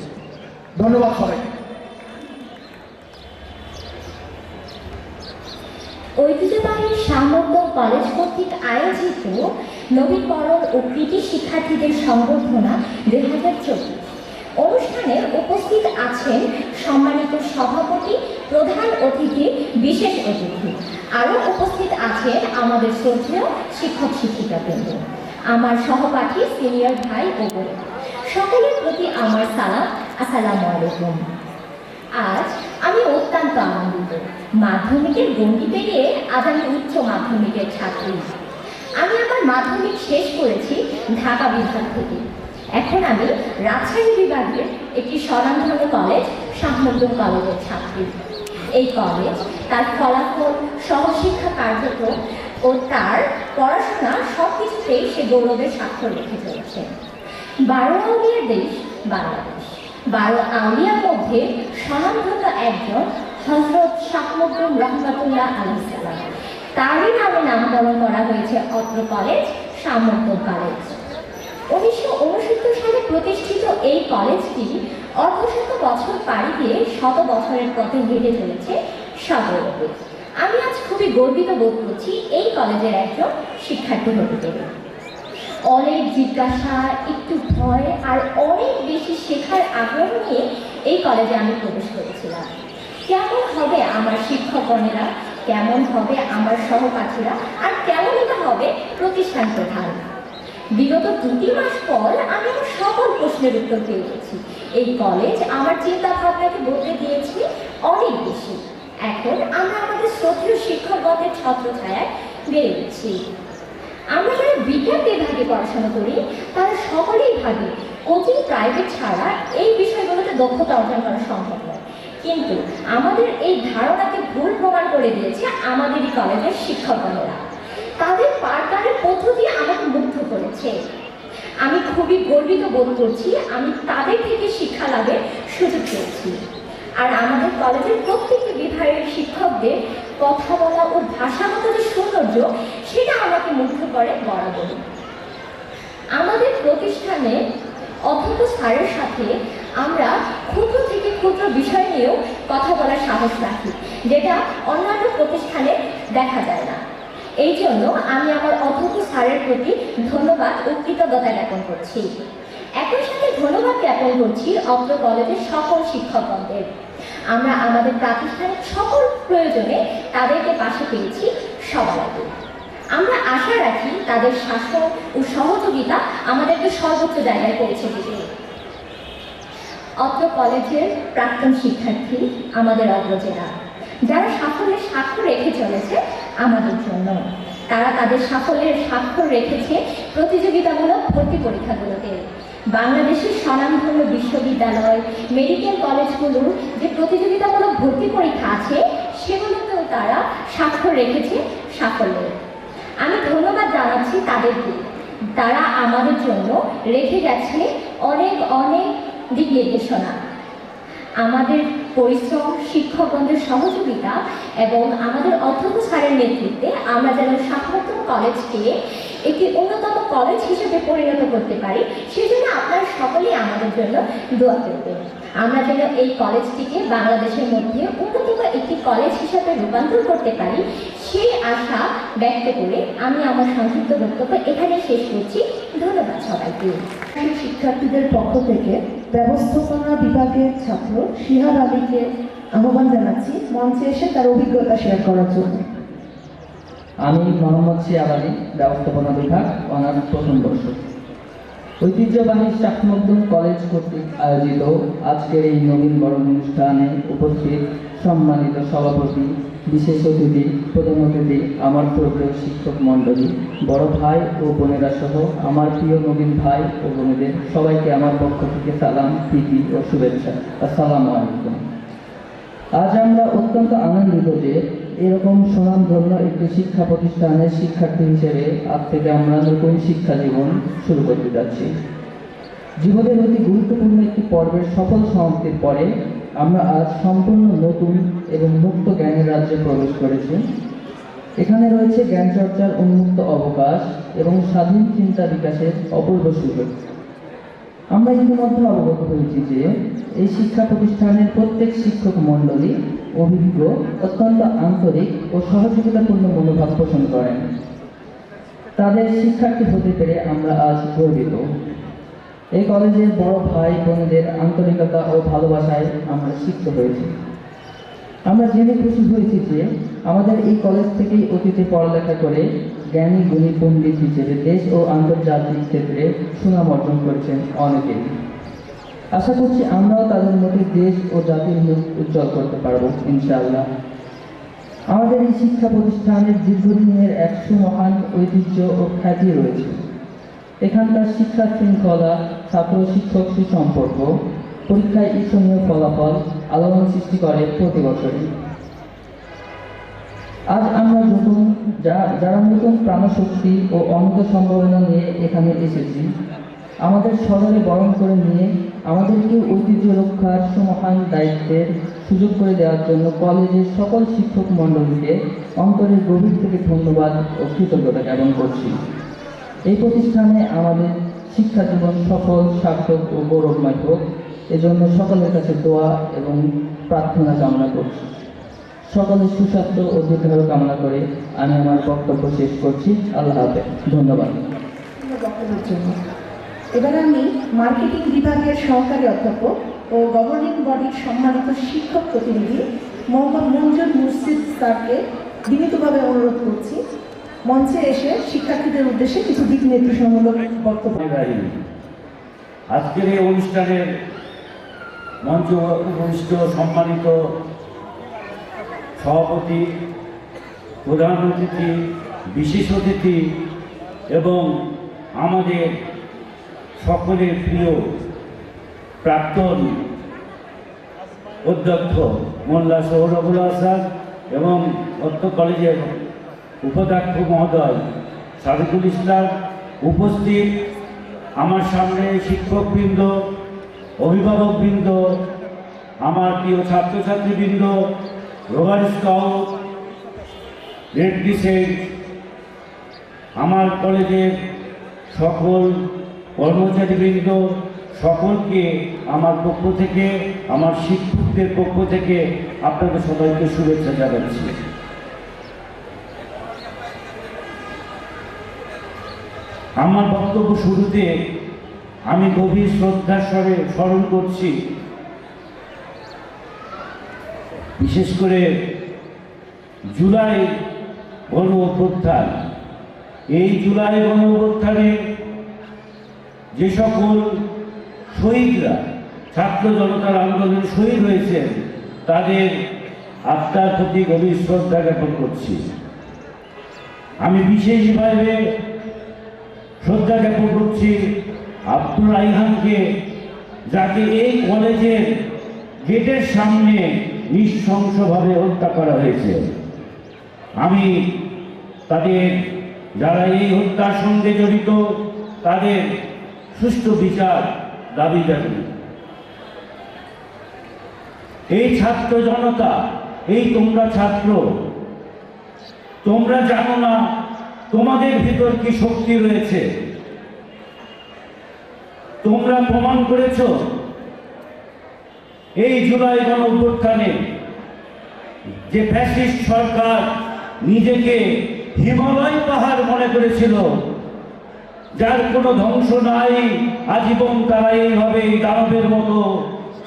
ধন্যবাদ সবাই। ঐতিহ্যবাহী শাহমর্দন কলেজ কর্তৃক আয়োজিত নবীনবরণ ও কৃতি শিক্ষার্থীদের সংবর্ধনা 2024 অনুষ্ঠানে উপস্থিত আছেন সম্মানিত সভাপতি, প্রধান অতিথি, বিশেষ অতিথি। আরও উপস্থিত আছেন আমাদের শ্রদ্ধেয় শিক্ষক শিক্ষিকাবৃন্দ, আমার সহপাঠী, সিনিয়র ভাই ও বোন, সকলের প্রতি আমার সালাম, আসসালামু আলাইকুম। আজ আমি অত্যন্ত আনন্দিত। মাধ্যমিকের গণ্ডি পেরিয়ে আজ আমি উচ্চ মাধ্যমিকের ছাত্রী। আমি আমার মাধ্যমিক শেষ করেছি ঢাকা বিভাগ থেকে। এখন আমি রাজশাহী বিভাগের একটি স্বনামধন্য কলেজ শাহমর্দন কলেজের ছাত্রী। এই কলেজ তার ফলাফল, সহশিক্ষা কার্যক্রম ও তার পড়াশোনা সব কিছুতেই সে গৌরবের স্বাক্ষর রেখে চলেছে। 12 আউলিয়ার দেশ বাংলাদেশ। 12 আউলিয়ার মধ্যে স্বনামধন্য একজন হযরত শাহমর্দন রহমাতুল্লাহ আলাইহিস সালাম। তারই নামে নামকরণ করা হয়েছে অত্র কলেজ শাহমর্দন কলেজ। 1969 সালে প্রতিষ্ঠিত এই কলেজটি অর্ধশত বছর পাড়ি দিয়ে 100 বছরের পথে হেঁটে চলেছে সগৌরবে। আমি আজ খুবই গর্বিত বোধ করছি এই কলেজের একজন শিক্ষার্থী হতে পেরে। অনেক জিজ্ঞাসা, একটু ভয় আর অনেক বেশি শেখার আগ্রহ নিয়ে এই কলেজে আমি প্রবেশ করেছিলাম। কেমন হবে আমার শিক্ষকগণেরা, কেমন হবে আমার সহপাঠীরা, আর কেমনই বা হবে প্রতিষ্ঠান প্রধান। বিগত 2 মাস পর আমি আমার সকল প্রশ্নের উত্তর পেয়ে গেছি। এই কলেজ আমার চিন্তা ভাবনাকে বদলে দিয়েছে অনেক বেশি। এখন আমরা আমাদের শ্রদ্ধেয় শিক্ষকগণের ছত্রছায়ায় বেড়ে উঠছি। আমরা যারা বিজ্ঞান বিভাগে পড়াশোনা করি তারা সকলেই ভাবি কোচিং প্রাইভেট ছাড়া এই বিষয়গুলোতে দক্ষতা অর্জন করা সম্ভব নয়। কিন্তু আমাদের এই ধারণাকে ভুল প্রমাণ করে দিয়েছে আমাদেরই কলেজের শিক্ষকগণেরা। তাদের পাঠদানের পদ্ধতি আমাকে মুগ্ধ করেছে। আমি খুবই গর্বিত বোধ করছি আমি তাদের থেকে শিক্ষা লাভের সুযোগ পেয়েছি। আর আমাদের কলেজের প্রত্যেকটি বিভাগের শিক্ষকদের কথা বলা ও ভাষাগত যে সৌন্দর্য, সেটা আমাকে মুগ্ধ করে বরাবর। আমাদের প্রতিষ্ঠানে অধ্যক্ষ স্যারের সাথে আমরা ক্ষুদ্র থেকে ক্ষুদ্র বিষয় নিয়েও কথা বলার সাহস রাখি, যেটা অন্যান্য প্রতিষ্ঠানে দেখা যায় না। এই জন্য আমি আমার অধ্যক্ষ স্যারের প্রতি ধন্যবাদ ও কৃতজ্ঞতা জ্ঞাপন করছি। একই সাথে ধন্যবাদ জ্ঞাপন করছি অত্র কলেজের সকল শিক্ষকগণদের। আমরা আমাদের প্রাতিষ্ঠানিক সকল প্রয়োজনে তাদেরকে পাশে পেয়েছি সবার আগে। আমরা আশা রাখি তাদের শাসন ও সহযোগিতা আমাদেরকে সর্বোচ্চ জায়গায় পৌঁছে দেবে। অত্র কলেজের প্রাক্তন শিক্ষার্থী আমাদের অগ্রজেরা, যারা সাফল্যের স্বাক্ষর রেখে চলেছে আমাদের জন্য। তারা তাদের সাফল্যের স্বাক্ষর রেখেছে প্রতিযোগিতামূলক ভর্তি পরীক্ষাগুলোতে। বাংলাদেশের স্বনামধন্য বিশ্ববিদ্যালয়, মেডিকেল কলেজগুলোর যে প্রতিযোগিতামূলক ভর্তি পরীক্ষা আছে সেগুলোতেও তারা স্বাক্ষর রেখেছে সাফল্যের। আমি ধন্যবাদ জানাচ্ছি তাদেরকে, তারা আমাদের জন্য রেখে গেছে অনেক অনেক দিক নির্দেশনা। আমাদের পরিশ্রম, শিক্ষকগণদের সহযোগিতা এবং আমাদের অধ্যক্ষ স্যারের নেতৃত্বে আমরা যেন শাহমুদ্দিন কলেজকে একটি অন্যতম কলেজ হিসেবে পরিণত করতে পারি, সেজন্য আপনারা সকলেই আমাদের জন্য দোয়া করবেন। আমরা যেন এই কলেজটিকে বাংলাদেশের মধ্যে অন্যতম একটি কলেজ হিসাবে রূপান্তর করতে পারি, সেই আশা ব্যক্ত করে আমি আমার সংক্ষিপ্ত বক্তব্য এখানে শেষ করছি। ধন্যবাদ সবাইকে। শিক্ষার্থীদের পক্ষ থেকে ব্যবস্থাপনা বিভাগের ছাত্র শিহাব আলীকে আহ্বান জানাচ্ছি মঞ্চে এসে তার অভিজ্ঞতা শেয়ার করার জন্য। আমি মোহাম্মদ শিহাব আলী, ব্যবস্থাপনা বিভাগ, অনার্স প্রথম বর্ষ। ঐতিহ্যবাহী শাহমুদ্দিন কলেজ কর্তৃক আয়োজিত আজকের এই নবীন বরণ অনুষ্ঠানে উপস্থিত সম্মানিত সভাপতি, বিশেষ অতিথি, প্রধান অতিথি, আমার প্রিয় শিক্ষক মণ্ডলী, বড় ভাই ও বোনেরা সহ আমার প্রিয় নবীন ভাই ও বোনেদের সবাইকে আমার পক্ষ থেকে সালাম, প্রীতি ও শুভেচ্ছা। আসসালামু আলাইকুম। আজ আমরা অত্যন্ত আনন্দিত যে এরকম সুনামধন্য একটি শিক্ষা প্রতিষ্ঠানের শিক্ষার্থী হিসেবে আজ থেকে আমরা নতুন শিক্ষা জীবন শুরু করতে যাচ্ছি। জীবনের অতি গুরুত্বপূর্ণ একটি পর্বের সফল সমাপ্তির পরে আমরা আজ সম্পূর্ণ নতুন এবং মুক্ত জ্ঞানের রাজ্যে প্রবেশ করেছি। এখানে রয়েছে জ্ঞান চর্চার উন্মুক্ত অবকাশ এবং স্বাধীন চিন্তা বিকাশের অপূর্ব সুযোগ। আমরা ইতিমধ্যে অবগত হয়েছি যে এই শিক্ষা প্রতিষ্ঠানের প্রত্যেক শিক্ষক মণ্ডলী অভিজ্ঞ, অত্যন্ত আন্তরিক ও সহযোগিতাপূর্ণ মনোভাব পোষণ করেন। তাদের শিক্ষার্থী হতে পেরে আমরা আজ গর্বিত। এই কলেজের বড় ভাই বোনদের আন্তরিকতা ও ভালোবাসায় আমরা শিক্ষিত হয়েছি। আমরা জেনে খুশি হয়েছি যে আমাদের এই কলেজ থেকেই অতীতে পড়ালেখা করে জ্ঞানী গুণী পণ্ডিত হিসেবে দেশ ও আন্তর্জাতিক ক্ষেত্রে সুনাম অর্জন করেছেন অনেকেই। আশা করছি আমরাও তাদের মধ্যে দেশ ও জাতির মুখ উজ্জ্বল করতে পারব ইনশাআল্লাহ। আমাদের এই শিক্ষা প্রতিষ্ঠানের দীর্ঘদিনের এক সুমহান ঐতিহ্য ও খ্যাতি রয়েছে। এখানকার শিক্ষা শৃঙ্খলা, ছাত্র শিক্ষক সুসম্পর্ক, পরীক্ষায় ঈর্ষণীয় ফলাফল আলোড়ন সৃষ্টি করে প্রতি বছরই। আজ আমরা যারা নতুন প্রাণশক্তি ও অনন্ত সম্ভাবনা নিয়ে এখানে এসেছি, আমাদের সদরে বরণ করে নিয়ে আমাদেরকে ঐতিহ্য রক্ষার সুমহান দায়িত্বের সুযোগ করে দেওয়ার জন্য কলেজের সকল শিক্ষক মণ্ডলীকে অন্তরের গভীর থেকে ধন্যবাদ ও কৃতজ্ঞতা জ্ঞাপন করছি। এই প্রতিষ্ঠানে আমাদের শিক্ষা জীবন সফল, সার্থক ও গৌরবময় হোক, এজন্য সকলের কাছে দোয়া এবং প্রার্থনা কামনা করছি। সকলের সুস্বাস্থ্য ও দীর্ঘায়ু কামনা করে আমি আমার বক্তব্য শেষ করছি। আল্লাহ হাফেজ। ধন্যবাদ। বক্তব্যের জন্য এবার আমি মার্কেটিং বিভাগের সহকারী অধ্যাপক ও গভর্নিং বডির সম্মানিত শিক্ষক প্রতিনিধি মোহাম্মদ মঞ্জুর মুর্শিদ স্যারকে বিনীতভাবে অনুরোধ করছি মঞ্চে এসে শিক্ষার্থীদের উদ্দেশ্যে কিছু দিক নির্দেশনামূলক বক্তব্য। আজকের এই অনুষ্ঠানের মঞ্চ উপবিষ্ট সম্মানিত সভাপতি, প্রধান অতিথি, বিশেষ অতিথি এবং আমাদের সকলের প্রিয় প্রাক্তন অধ্যক্ষ মোল্লা সৌরভুল আসাদ এবং অত্র কলেজের উপাধ্যক্ষ মহোদয় সাদিকুল ইসলাম, উপস্থিত আমার সামনে শিক্ষকবৃন্দ, অভিভাবকবৃন্দ, আমার প্রিয় ছাত্রছাত্রীবৃন্দ, রোভার স্কাউট, রেড ক্রিসেন্ট, আমার কলেজের সকল কর্মচারীবৃন্দ, সকলকে আমার পক্ষ থেকে, আমার শিক্ষকদের পক্ষ থেকে আপনাদের সবাইকে শুভেচ্ছা জানাচ্ছি। আমার বক্তব্য শুরুতে আমি গভীর শ্রদ্ধার স্বরে স্মরণ করছি বিশেষ করে জুলাই গণ অভ্যুত্থান। এই জুলাই গণ অভ্যুত্থানে যে সকল শহীদরা ছাত্র জনতার আন্দোলনে শহীদ হয়েছেন তাদের আত্মার প্রতি গভীর শ্রদ্ধা জ্ঞাপন করছি। আমি বিশেষভাবে শ্রদ্ধা জ্ঞাপন করছি আব্দুল রাইহানকে, যাকে এই কলেজের গেটের সামনে নৃশংসভাবে হত্যা করা হয়েছে। আমি তাদের যারা এই হত্যার সঙ্গে জড়িত তাদের সুষ্ঠু বিচার দাবি জানাই। এই ছাত্র জনতা, এই তোমরা ছাত্র, তোমরা জানো না তোমাদের ভিতর কি শক্তি রয়েছে। তোমরা প্রমাণ করেছ এই জুলাই গণঅভ্যুত্থানে যে ফ্যাসিস্ট সরকার নিজেকে হিমালয় পাহাড় মনে করেছিল, যার কোনো ধ্বংস নাই, আজীবন তারা এইভাবে দানবের মতো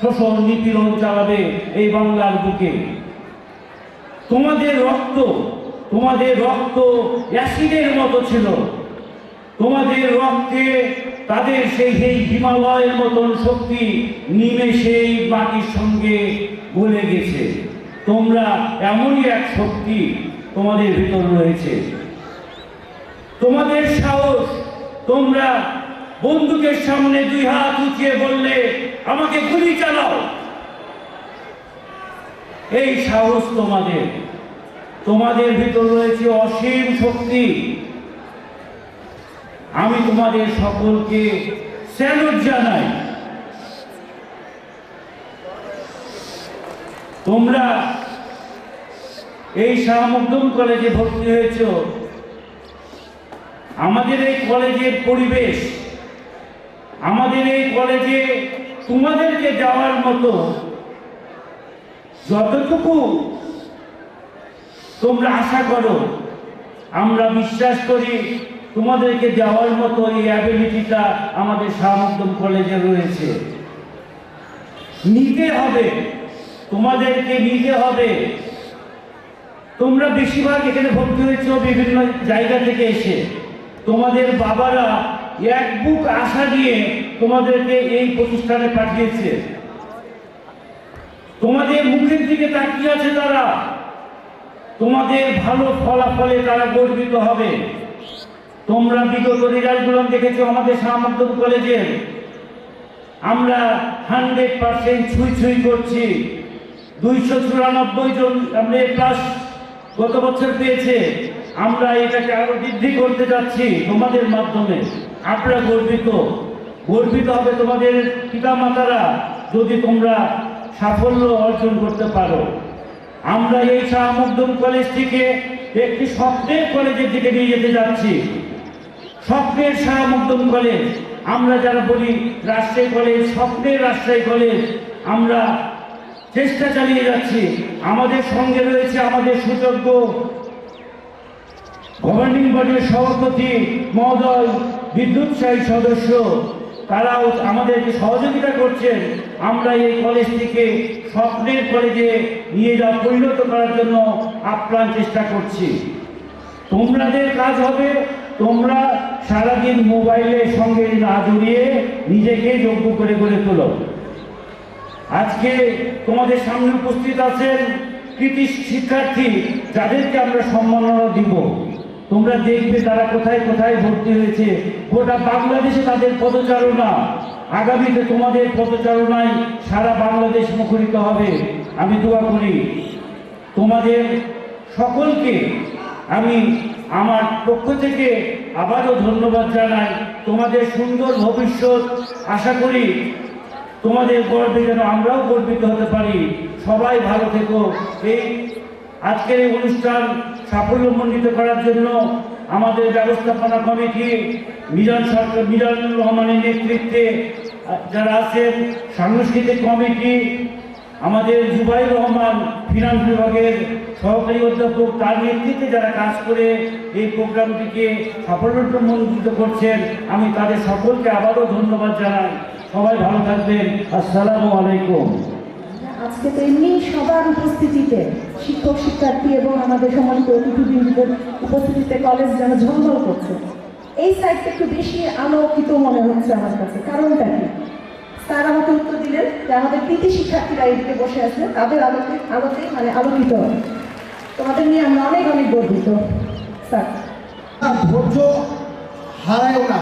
শোষণ নিপীড়ন চালাবে এই বাংলার বুকে। তোমাদের রক্ত অ্যাসিডের মতো ছিল। তোমাদের রক্তে তাদের সেই হিমালয়ের মতন শক্তি নিমেষেই মাটির সঙ্গে গলে গেছে। তোমরা এমনই এক শক্তি তোমাদের ভিতর রয়েছে। তোমাদের সাহস, তোমরা বন্দুকের সামনে 2 হাত উঁচিয়ে বললে আমাকে গুলি চালাও, এই সাহস তোমাদের ভিতর রয়েছে অসীম শক্তি। আমি তোমাদের সকলকে স্যালুট জানাই। তোমরা এই শাহ মখদুম কলেজে ভর্তি হয়েছ। আমাদের এই কলেজের পরিবেশ, আমাদের এই কলেজে তোমাদেরকে যাওয়ার মতো যতটুকু তোমরা আশা করো, আমরা বিশ্বাস করি তোমাদেরকে দেওয়ার মতো এই অ্যাবিলিটিটা আমাদের শাহ মখদুম কলেজে রয়েছে। নিতে হবে, তোমাদেরকে নিতে হবে। তোমরা বেশিরভাগ এখানে ভর্তি হয়েছ বিভিন্ন জায়গা থেকে এসে। তোমাদের বাবারা এক বুক আশা দিয়ে তোমাদেরকে এই প্রতিষ্ঠানে পাঠিয়েছে। তোমাদের মুখের দিকে তাকিয়ে আছে তারা। তোমাদের ভালো ফলাফলে তারা গর্বিত হবে। তোমরা বিগত রেজাল্টগুলো দেখেছো আমাদের শাহ মখদুম কলেজের। আমরা 100% ছুঁই করছি। 294 জন আমরা প্লাস গত বছর পেয়েছে। আমরা এটাকে আরো বৃদ্ধি করতে যাচ্ছি তোমাদের মাধ্যমে। আপনারা গর্বিত হবে তোমাদের পিতামাতারা যদি তোমরা সাফল্য অর্জন করতে পারো। আমরা এই শাহ মখদুম কলেজটিকে একটি স্বপ্নের কলেজের দিকে নিয়ে যেতে যাচ্ছি। স্বপ্নের শাহ মখদুম কলেজ। আমরা যারা বলি রাজশাহী কলেজ, স্বপ্নের রাজশাহী কলেজ, আমরা চেষ্টা চালিয়ে যাচ্ছি। আমাদের সঙ্গে রয়েছে আমাদের সুযোগ্য গভর্নিং বডির সভাপতি মহোদয়, বিদ্যুৎসাহী সদস্য, তারাও আমাদেরকে সহযোগিতা করছেন। আমরা এই কলেজটিকে স্বপ্নের কলেজে নিয়ে পরিণত করার জন্য আপ্রাণ চেষ্টা করছি। তোমাদের কাজ হবে, তোমরা সারাদিন মোবাইলের সঙ্গে না জড়িয়ে নিজেকে যোগ্য করে গড়ে তোলো। আজকে তোমাদের সামনে উপস্থিত আছেন কৃতি শিক্ষার্থী, যাদেরকে আমরা সম্মাননা দিব। তোমরা দেখবে তারা কোথায় কোথায় ভর্তি হয়েছে। গোটা বাংলাদেশে তাদের পদচারণা। আগামীতে তোমাদের পদচারণায় সারা বাংলাদেশ মুখরিত হবে। আমি দোয়া করি তোমাদের সকলকে। আমি আমার পক্ষ থেকে আবারও ধন্যবাদ জানাই। তোমাদের সুন্দর ভবিষ্যৎ আশা করি। তোমাদের গর্বে যেন আমরাও গর্বিত হতে পারি। সবাই ভালো থেকো। এই আজকের এই অনুষ্ঠান সাফল্যমণ্ডিত করার জন্য আমাদের ব্যবস্থাপনা কমিটি মিজানুর রহমানের নেতৃত্বে যারা আছেন, সাংস্কৃতিক কমিটি, আমাদের জুবাইর রহমান ফিনান্স বিভাগের সহকারী অধ্যাপক, তার নেতৃত্বে যারা কাজ করে এই প্রোগ্রামটিকে সাফল্যমণ্ডিত করছেন, আমি তাদের সকলকে আবারও ধন্যবাদ জানাই। সবাই ভালো থাকবেন। আসসালামু আলাইকুম। আজকে তো এমনি সবার উপস্থিতিতে, শিক্ষক শিক্ষার্থী এবং আমাদের সম্মানিত অতিথিবৃন্দদের উপস্থিতিতে কলেজ যেন ঝলমল করছে। এই সাইডটা একটু বেশি আলোকিত মনে হচ্ছে আমার কাছে। কারণটা কি? স্যার আমাকে উত্তর দিলেন যে আমাদের কৃতি শিক্ষার্থীরা এদিকে বসে আছে, তাদের আলোতে মানে আলোকিত। তোমাদের নিয়ে আমরা অনেক অনেক গর্বিত স্যার। ধৈর্য হারায়ও না।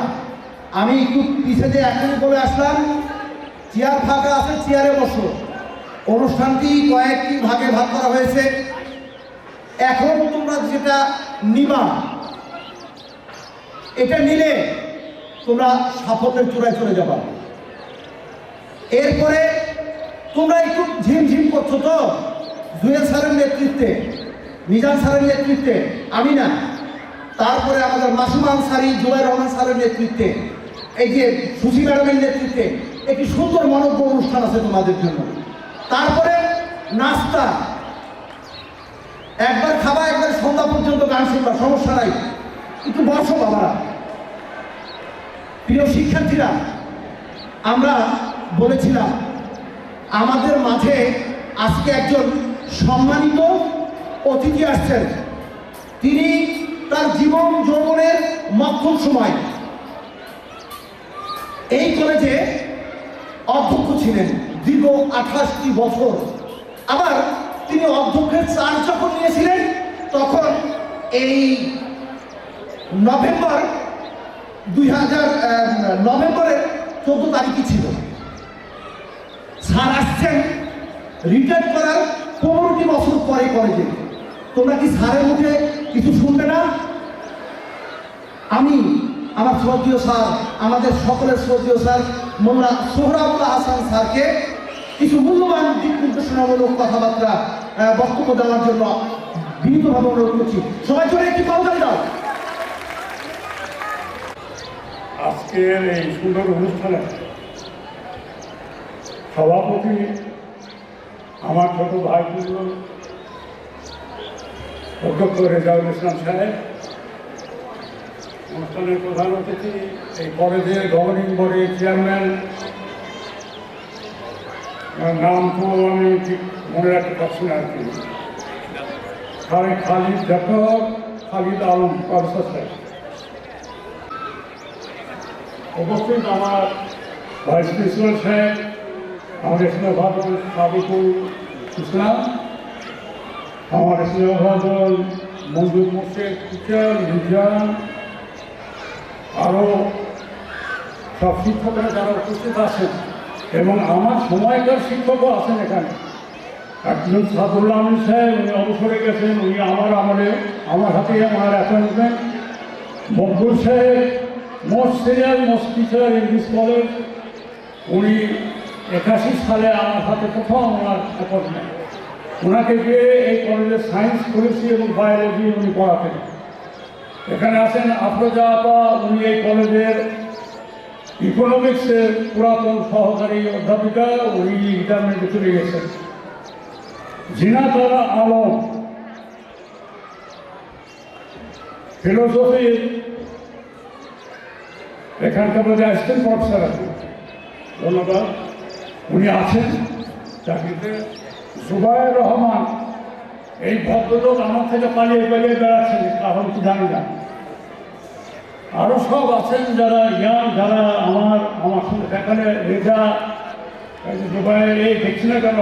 আমি একটু পিছিয়ে যে এখন বলে আসলাম, চেয়ার ফাঁকা আছে, চেয়ারে বসো। অনুষ্ঠানটি কয়েকটি ভাগে ভাগ করা হয়েছে। এখন তোমরা যেটা নিবা, এটা নিলে তোমরা সাফল্যের চূড়ায় চলে যাবা। এরপরে তোমরা একটু ঝিমঝিম করছো তো জুয়েল স্যারের নেতৃত্বে, নিজাম স্যারের নেতৃত্বে, আমি না, তারপরে আমাদের মাসুমা আনসারী, জুবাইর রহমান স্যারের নেতৃত্বে, এই যে সুশী ম্যাডামের নেতৃত্বে একটি সুন্দর মনোজ্ঞ অনুষ্ঠান আছে তোমাদের জন্য। তারপরে নাস্তা, একবার খাবা, একবার সন্ধ্যা পর্যন্ত গান শুনবা, সমস্যা নাই, একটু বসো বাবারা। প্রিয় শিক্ষার্থীরা, আমরা বলেছিলাম আমাদের মাঝে আজকে একজন সম্মানিত অতিথি আসছেন। তিনি তার জীবন যৌবনের মধ্যম সময় এই কলেজে অধ্যক্ষ ছিলেন দীর্ঘ 28টি বছর। আবার তিনি অধ্যক্ষের চার্জ যখন নিয়েছিলেন তখন এই নভেম্বরের 14 তারিখই ছিল। স্যার আসছেন রিটায়ার করার 15টি বছর পরে কলেজে। তোমরা কি স্যারের মুখে কিছু শুনবে না? আমি আমার শ্রদ্ধেয় স্যার, আমাদের সকলের শ্রদ্ধেয় স্যার মোল্লা সোহরাবুল্লাহ হাসান স্যারকে কিছু মূল্যবান দিক নির্দেশনামূলক কথাবার্তা বক্তব্য দেওয়ার জন্য বিনীতভাবে অনুরোধ করছি। সবাই চলে একটি কলকারি দাও। আজকের এই সুন্দর অনুষ্ঠানে সভাপতি আমার ছোট ভাই অধ্যক্ষ রেজাউল ইসলাম সাহেব, অনুষ্ঠানের প্রধান অতিথি এই কলেজের গভর্নিং বডির চেয়ারম্যান, নাম তো আমি ঠিক মনে রাখতে পারছি না আর কি, খালিদ জাফর, খালিদ আলম প্রফেসর সাহেব, উপস্থিত আমার ভাইস প্রিন্সিপাল সাহেব, আমার স্নেহভাজন সাবিকুল ইসলাম, আমার স্নেহভাজন মঞ্জুর মোর্শেদ টিচার, মিজান, আরও সব শিক্ষকরা যারা উপস্থিত আছেন এবং আমার সময়কার শিক্ষকও আছেন এখানে। একজন সাদুল্লাহ আমিন সাহেব, উনি অবসরে গেছেন, উনি আমার আমলে আমার হাতে আমার অ্যাপয়েন্টমেন্ট। মকবুল সাহেব most senior most teacher in this college, উনি 81 সালে আমার হাতে প্রথম ওনার অ্যাপয়েন্টমেন্ট। ওনাকে গিয়ে এই কলেজের সায়েন্স করেছি এবং বায়োলজি উনি পড়াতেন। এখানে আছেন আফরোজা আপা, উনি এই কলেজের ইকোনমিক্সের পুরাতন সহকারী অধ্যাপিকা, উনি রিটায়ারমেন্টে চলে গেছেন। জিনাতারা আলম ফিলোসফির এখানকার মধ্যে অ্যাসিস্ট্যান্ট প্রফেসর আছেন, ধন্যবাদ, উনি আছেন চাকরিতে। জুবাইর রহমান, এই ভদ্রলোক আমার থেকে পালিয়ে পালিয়ে বেড়াচ্ছেন, কারণ কি জানি না। আরও সব আছেন যারা ইয়াং, যারা আমার সঙ্গে দেখালে রেজা, জুবাইর, এই দেখছি না কেন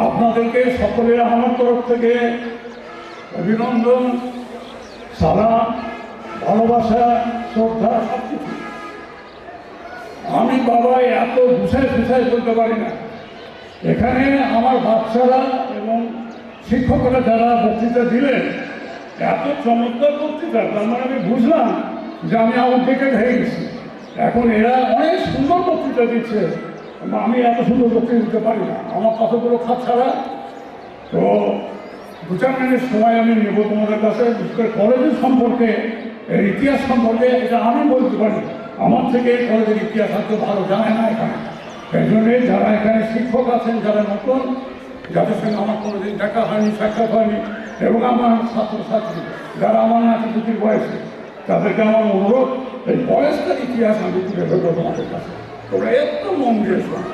আপনাদেরকে সকলের আমার তরফ থেকে অভিনন্দন, সালাম, ভালোবাসা, শ্রদ্ধা, সব কিছু। আমি বাবা এত গুছাই বলতে পারি না। এখানে আমার বাচ্চারা এবং শিক্ষকরা যারা বক্তৃতা দিলেন, এত চমৎকার বক্তৃতা, তার মানে আমি বুঝলাম যে আমি আউটডেটেড হয়ে গেছি। এখন এরা অনেক সুন্দর বক্তৃতা দিচ্ছে, আমি এত সুন্দর বক্তৃতা দিতে পারি না, আমার কতগুলো খাত ছাড়া। তো 2-4 মিনিট সময় আমি নেব তোমাদের কাছে, বিশেষ করে কলেজের সম্পর্কে, এর ইতিহাস সম্পর্কে। এটা আমি বলতে পারি, আমার থেকে কলেজের ইতিহাস হয়তো ভালো জানে না এখানে। এই জন্যে যারা এখানে শিক্ষক আছেন, যারা নতুন, যাদের সঙ্গে আমার কোনোদিন দেখা হয়নি, সাক্ষাৎ হয়নি, এবং আমার ছাত্রছাত্রী যারা আমার নাতিপুতির বয়সে, তাদেরকে আমার অনুরোধ, এই বয়সটার ইতিহাস আমি তুলে ধরবো তোমাদের কাছে। তোমরা একটু মন দিয়ে শোনো।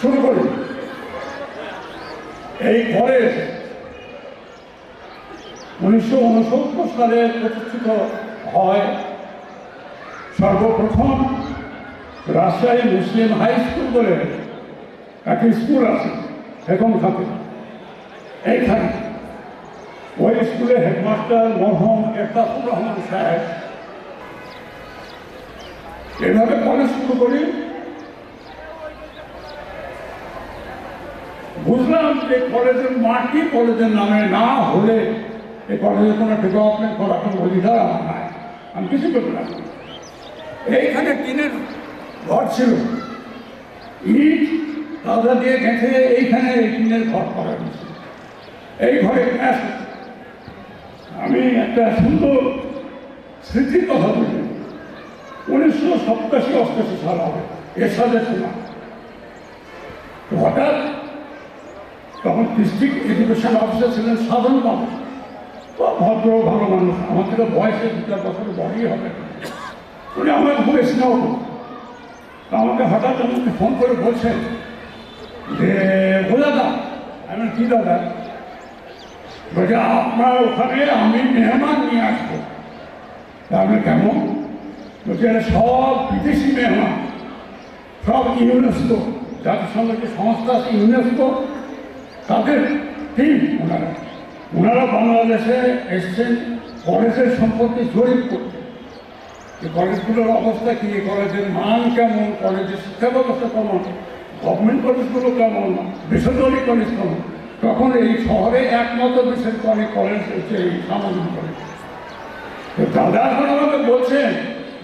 শুরু করি। এই কলেজ 1969 সালে প্রতিষ্ঠিত হয়। সর্বপ্রথম রাজশাহী মুসলিম হাই স্কুল বলে একটা স্কুল আছে এখন থাকে এইখানে। ওই স্কুলে হেডমাস্টার মরহুম এফতাকুর রহমান সাহেব। এভাবে কলেজ শুরু করি। বুঝলাম যে কলেজের মাটি কলেজের নামে না হলে এই কলেজের কোনো ডেভেলপমেন্ট করার কোনো অধিকার আমার নাই। আমি কিছু করতে পারি। এইখানে টিনের ঘর ছিল, ইট কাদা দিয়ে গেঁথে এইখানে এই টিনের ঘর করা হয়েছিল। এই ঘরে গ্যাস। আমি একটা সুন্দর স্মৃতির কথা বলি। 1987-88 সাল হবে, এরশাদের সময় হঠাৎ তখন ডিস্ট্রিক্ট এডুকেশন অফিসার ছিলেন সাধন বাবু, ভদ্র ভালো মানুষ, আমার থেকে বয়সে 2-4 বছর বড়ই হবে। উনি আমার খুব স্নেহ করতেন। আমাকে হঠাৎ আমাকে ফোন করে বলছেন যে ও দাদা, আমি কি দাদা? বলছে আপনার ওখানে আমি মেহমান নিয়ে আসবো। আমি কেমন? বলছে এরা সব বিদেশি মেহমান, সব ইউনেস্কো, জাতিসংঘের যে সংস্থা আছে ইউনেস্কো, তাদের টিম। ওনারা বাংলাদেশে এসছেন কলেজের সম্পর্কে জরিপ করতে, যে কলেজগুলোর অবস্থা কী, কলেজের মান কেমন, কলেজের শিক্ষা ব্যবস্থা কেমন, গভর্নমেন্ট কলেজগুলো কেমন, বেসরকারি কলেজ কেমন। তখন এই শহরে একমাত্র বেসরকারি কলেজ হচ্ছে এই সামাজিক কলেজ। তো দাদা এখন আমাকে বলছেন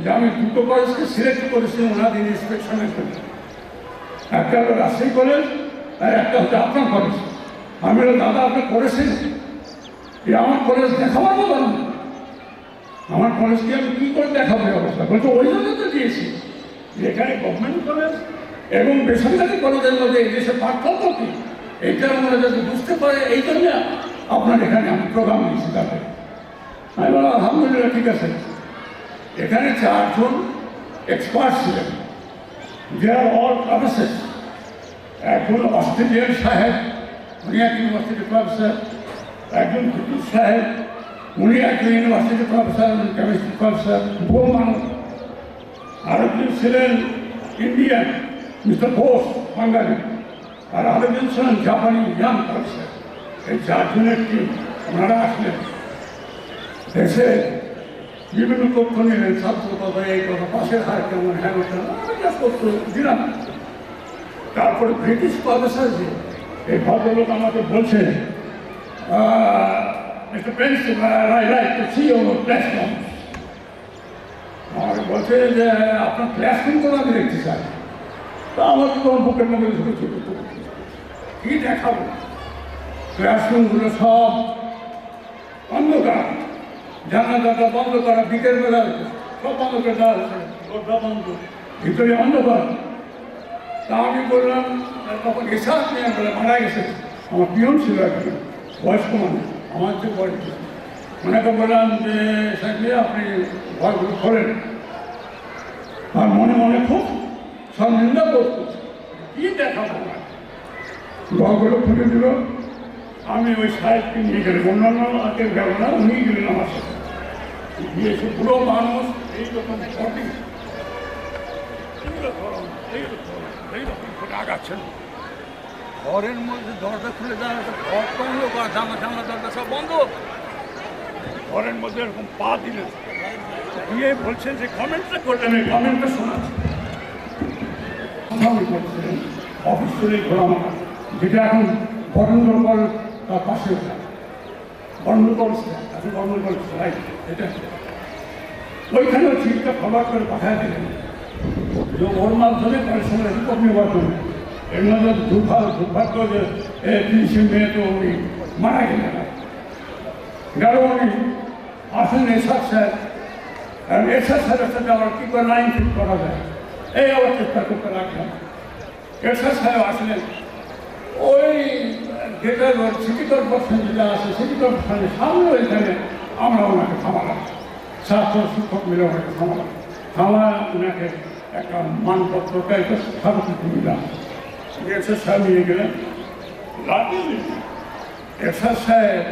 যে আমি 2টো কলেজকে সিলেক্ট করেছি ওনাদের ইন্সপেকশনের জন্য, একটা হলো রাজশাহী কলেজ আর একটা হচ্ছে আপনার কলেজ। আমি বললাম দাদা আপনি করেছেন, যে আমার কলেজ দেখাবার মতো না, আমার কলেজকে আমি কী করে দেখাবো অবস্থা? বলছে ওই জন্য তো দিয়েছি, এখানে গভর্নমেন্ট কলেজ এবং বেসরকারি কলেজের মধ্যে এই দেশে পার্থক্য কী, এইটা আমরা যদি বুঝতে পারে, এই জন্য আপনার এখানে আমি প্রোগ্রাম দিয়েছি তাদের। আমি বললাম আলহামদুলিল্লাহ, ঠিক আছে। এখানে 4 জন এক্সপার্ট ছিলেন, দে আর অল প্রফেসর। একজন অস্ট্রেলিয়ান সাহেব, উনি এক ইউনিভার্সিটি প্রফেসর, একজন কুতুব সাহেব, উনি একজন ইউনিভার্সিটি প্রফেসর, কেমিস্ট্রি প্রফেসর, বহু মানুষ। আরেকজন ছিলেন ইন্ডিয়ান, মিস্টার ঘোষ, বাঙালি, আর আরেকজন ছিলেন জাপানি ইয়াং প্রফেসর। এই 4 জনের টিম ওনারা আসলেন, এসে বিভিন্ন তথ্য নিলেন, ছাত্র কথা, এই কথা, পাশের হার কেমন, হ্যাঁ তথ্য দিলাম। তারপরে ব্রিটিশ প্রফেসর যে এই ভদ্রলোক আমাকে বলছেন, mister principal, I like to see your classroom. আমাকে বলছে যে আপনার ক্লাসরুমগুলো আমি দেখতে চাই। তা আমাকে তখন বুকের মধ্যে ঢুকে কী দেখাবো? ক্লাসরুমগুলো সব অন্ধকার, জানালাটা বন্ধ করা, বিকেলবেলা সব বন্ধ করে দেওয়া হয়েছে, দরজা বন্ধ, ভিতরে অন্ধকার। তা আমি বললাম, তখন এসাদ নিয়ে বলে মারা গেছে, আমার পিয়ন ছিল একজন বয়স্ক মানুষ, আমার যে বয়স। ওনাকে বললাম যে সাহেব আপনি ঘরগুলো খোলেন, আর মনে মনে খুব সন্নিন্দা করতো, কী দেখাবো না। ঘরগুলো খুলে দিল, আমি ওই সাহেবকে নিয়ে গেলাম, অন্যান্য কেউ গেল না, উনি গেলেন আমার সাথে। গিয়েছে পুরো মানুষ এইরকম ঘটি, এইরকম করে আগাচ্ছেন। ঘরের মধ্যে দরজা খুলে দেওয়া হয়েছে, ঘর বন্ধ করা, জানলা দরজা সব বন্ধ। ঘরের মধ্যে এরকম পা দিলেন, দিয়ে বলছেন যে কমেন্টটা করলেন, এই কমেন্টটা শোনাচ্ছি। অফিস করে ঘোরানো, যেটা এখন বরেন্দ্র কল তার পাশে বরেন্দ্র কল, এখন বরেন্দ্র কল রাইট, এটা ওইখানেও চিঠিটা খবর করে পাঠায় দিলেন যে ওর মাধ্যমে পরিশ্রমের রিপোর্ট নেওয়ার জন্য। এর মধ্যে দুর্ভাগ্য যে 30 মে তো উনি মারা গেলেন। গেল উনি আসেন এরশাদ সাহেব, আর এরশাদ সাহেবের সাথে আমার কী করে লাইন ঠিক করা যায়, এই আবার চেষ্টা করতে লাগলাম। এরশাদ সাহেব আসলেন, ওই যেটা সিটি কর্পোরেশন যেটা আছে, সিটি কর্পোরেশনের সামনে ওইখানে আমরা ওনাকে থামালাম, ছাত্র শিক্ষক মিলে ওনাকে থামালাম। ওনাকে একটা মানপত্রটা একটা স্মারকলিপি দিলাম। এরশাদ সাহেব নিয়ে গেলেন, এরশাদ সাহেব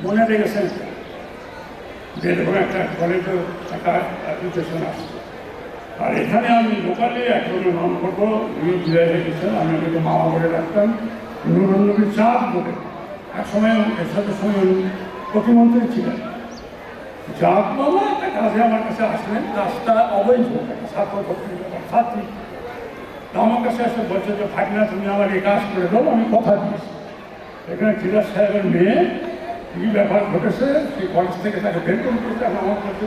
মনে রেখেছেন যে এরকম একটা কলেজের একটা অ্যাপ্লিকেশন আসছে। আর এখানে আমি লোকালি একজনের নাম করবো, উনি বিদায় রেখেছেন, আমি ওকে মামা বলে রাখতাম, নুরনবী চাঁদ বলে। এক সময় এরশাদের সঙ্গে উনি প্রতিমন্ত্রী ছিলেন। চাঁদ বাবা একটা কাজে আমার কাছে আসলেন, রাস্তা অবৈধ ছাত্রী। আমার কাছে আসলে বলছে যে ভাগনা তুমি আমার এই কাজ করে দাও, আমি কথা দিয়েছি। এখানে জিলা সাহেবের মেয়ে কী ব্যাপার ঘটেছে সেই কলেজ থেকে তাকে বের করে দিয়েছে। আমার কাছে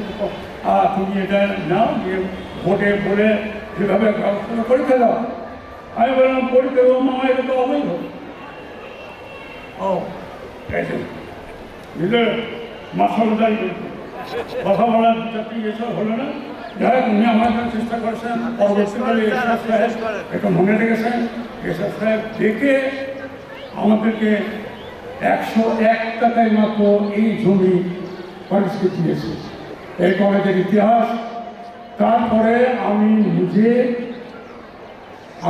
তুমি এটা নাও দিয়ে ভোটে বলে যেভাবে পরীক্ষা দাও। আমি বললাম পরীক্ষা দেবো মামা, এটা তো অবৈধ। ও বুঝলে মাসালদারি কথা বলার চাকরি এসব হলো না। যাই হোক, উনি আমার জন্য চেষ্টা করেছেন। পরবর্তীকালে এরশাদ সাহেব এটা মনে রেখেছেন। এরশাদ সাহেব দেখে আমাদেরকে 101 টাকায় মাত্র এই জমি কলেজকে দিয়েছে। এই কলেজের ইতিহাস। তারপরে আমি নিজে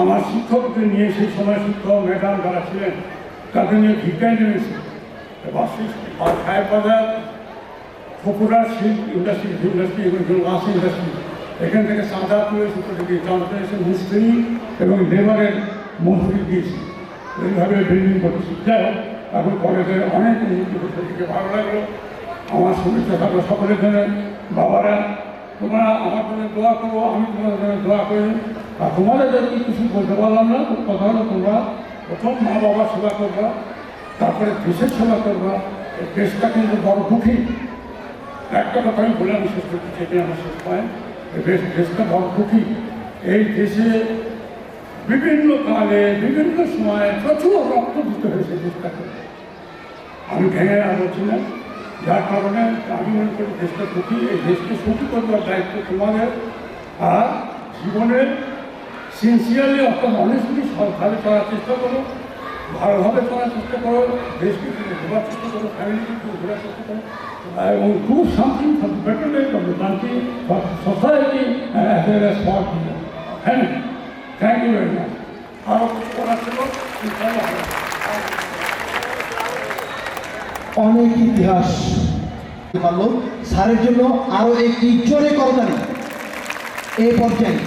আমার শিক্ষকদের নিয়ে, সেই সময় শিক্ষক ম্যাডাম যারা ছিলেন তাদের নিয়ে ভিক্ষায় নেমেছি। আর খায় বাজার ফকুরা শিল্প ইন্ডাস্ট্রি এবং গ্লাস ইন্ডাস্ট্রি, এখান থেকে সাদা তুলে শুরু থেকে ট্রান্সপোর্টেশন মিস্ত্রি এবং লেবারের মজুরি দিয়েছি। এইভাবে বিল্ডিং করতেছি। যাই হোক, এখন কলেজের অনেক উন্নতি করতে থেকে ভালো লাগলো। আমার শুভেচ্ছা থাকলো সকলের জন্য। বাবারা, তোমরা আমার জন্য দোয়া করো, আমি তোমাদের জন্য দোয়া করি। আর তোমাদের যদি কিছু বলতে পারলাম না, কথা হলো তোমরা প্রথম মা বাবার সেবা করবা, তারপরে দেশের সেবা করবা। এই দেশটা কিন্তু বড় দুঃখী। একটা কথা আমি বলে আমি শেষ করতে চাই, আমার শেষ পায়। এই দেশটা বড় দুঃখী। এই দেশে বিভিন্ন কালে বিভিন্ন সময়ে প্রচুর রক্ত দিতে হয়েছে দেশটাকে। আমি ভেঙে বলছি না, যার কারণে আমি মনে করি দেশটা সুখী। এই দেশকে সুখী করবার দায়িত্ব তোমাদের। আর জীবনের সিনসিয়ারলি অর্থাৎ অনেস্টলি সৎভাবে চলার চেষ্টা করো, ভালোভাবে চলার চেষ্টা করো, দেশকে তুমি ঘোরার চেষ্টা করো, ফ্যামিলিকে তুমি ঘোরার চেষ্টা করো, এবং খুব something for the betterment of the country, for society as well as for people. Thank you very much. আরও কিছু করার ছিল অনেক ইতিহাস পারল। স্যারের জন্য আরো একটি জোরে করতালি এই পর্যায়ে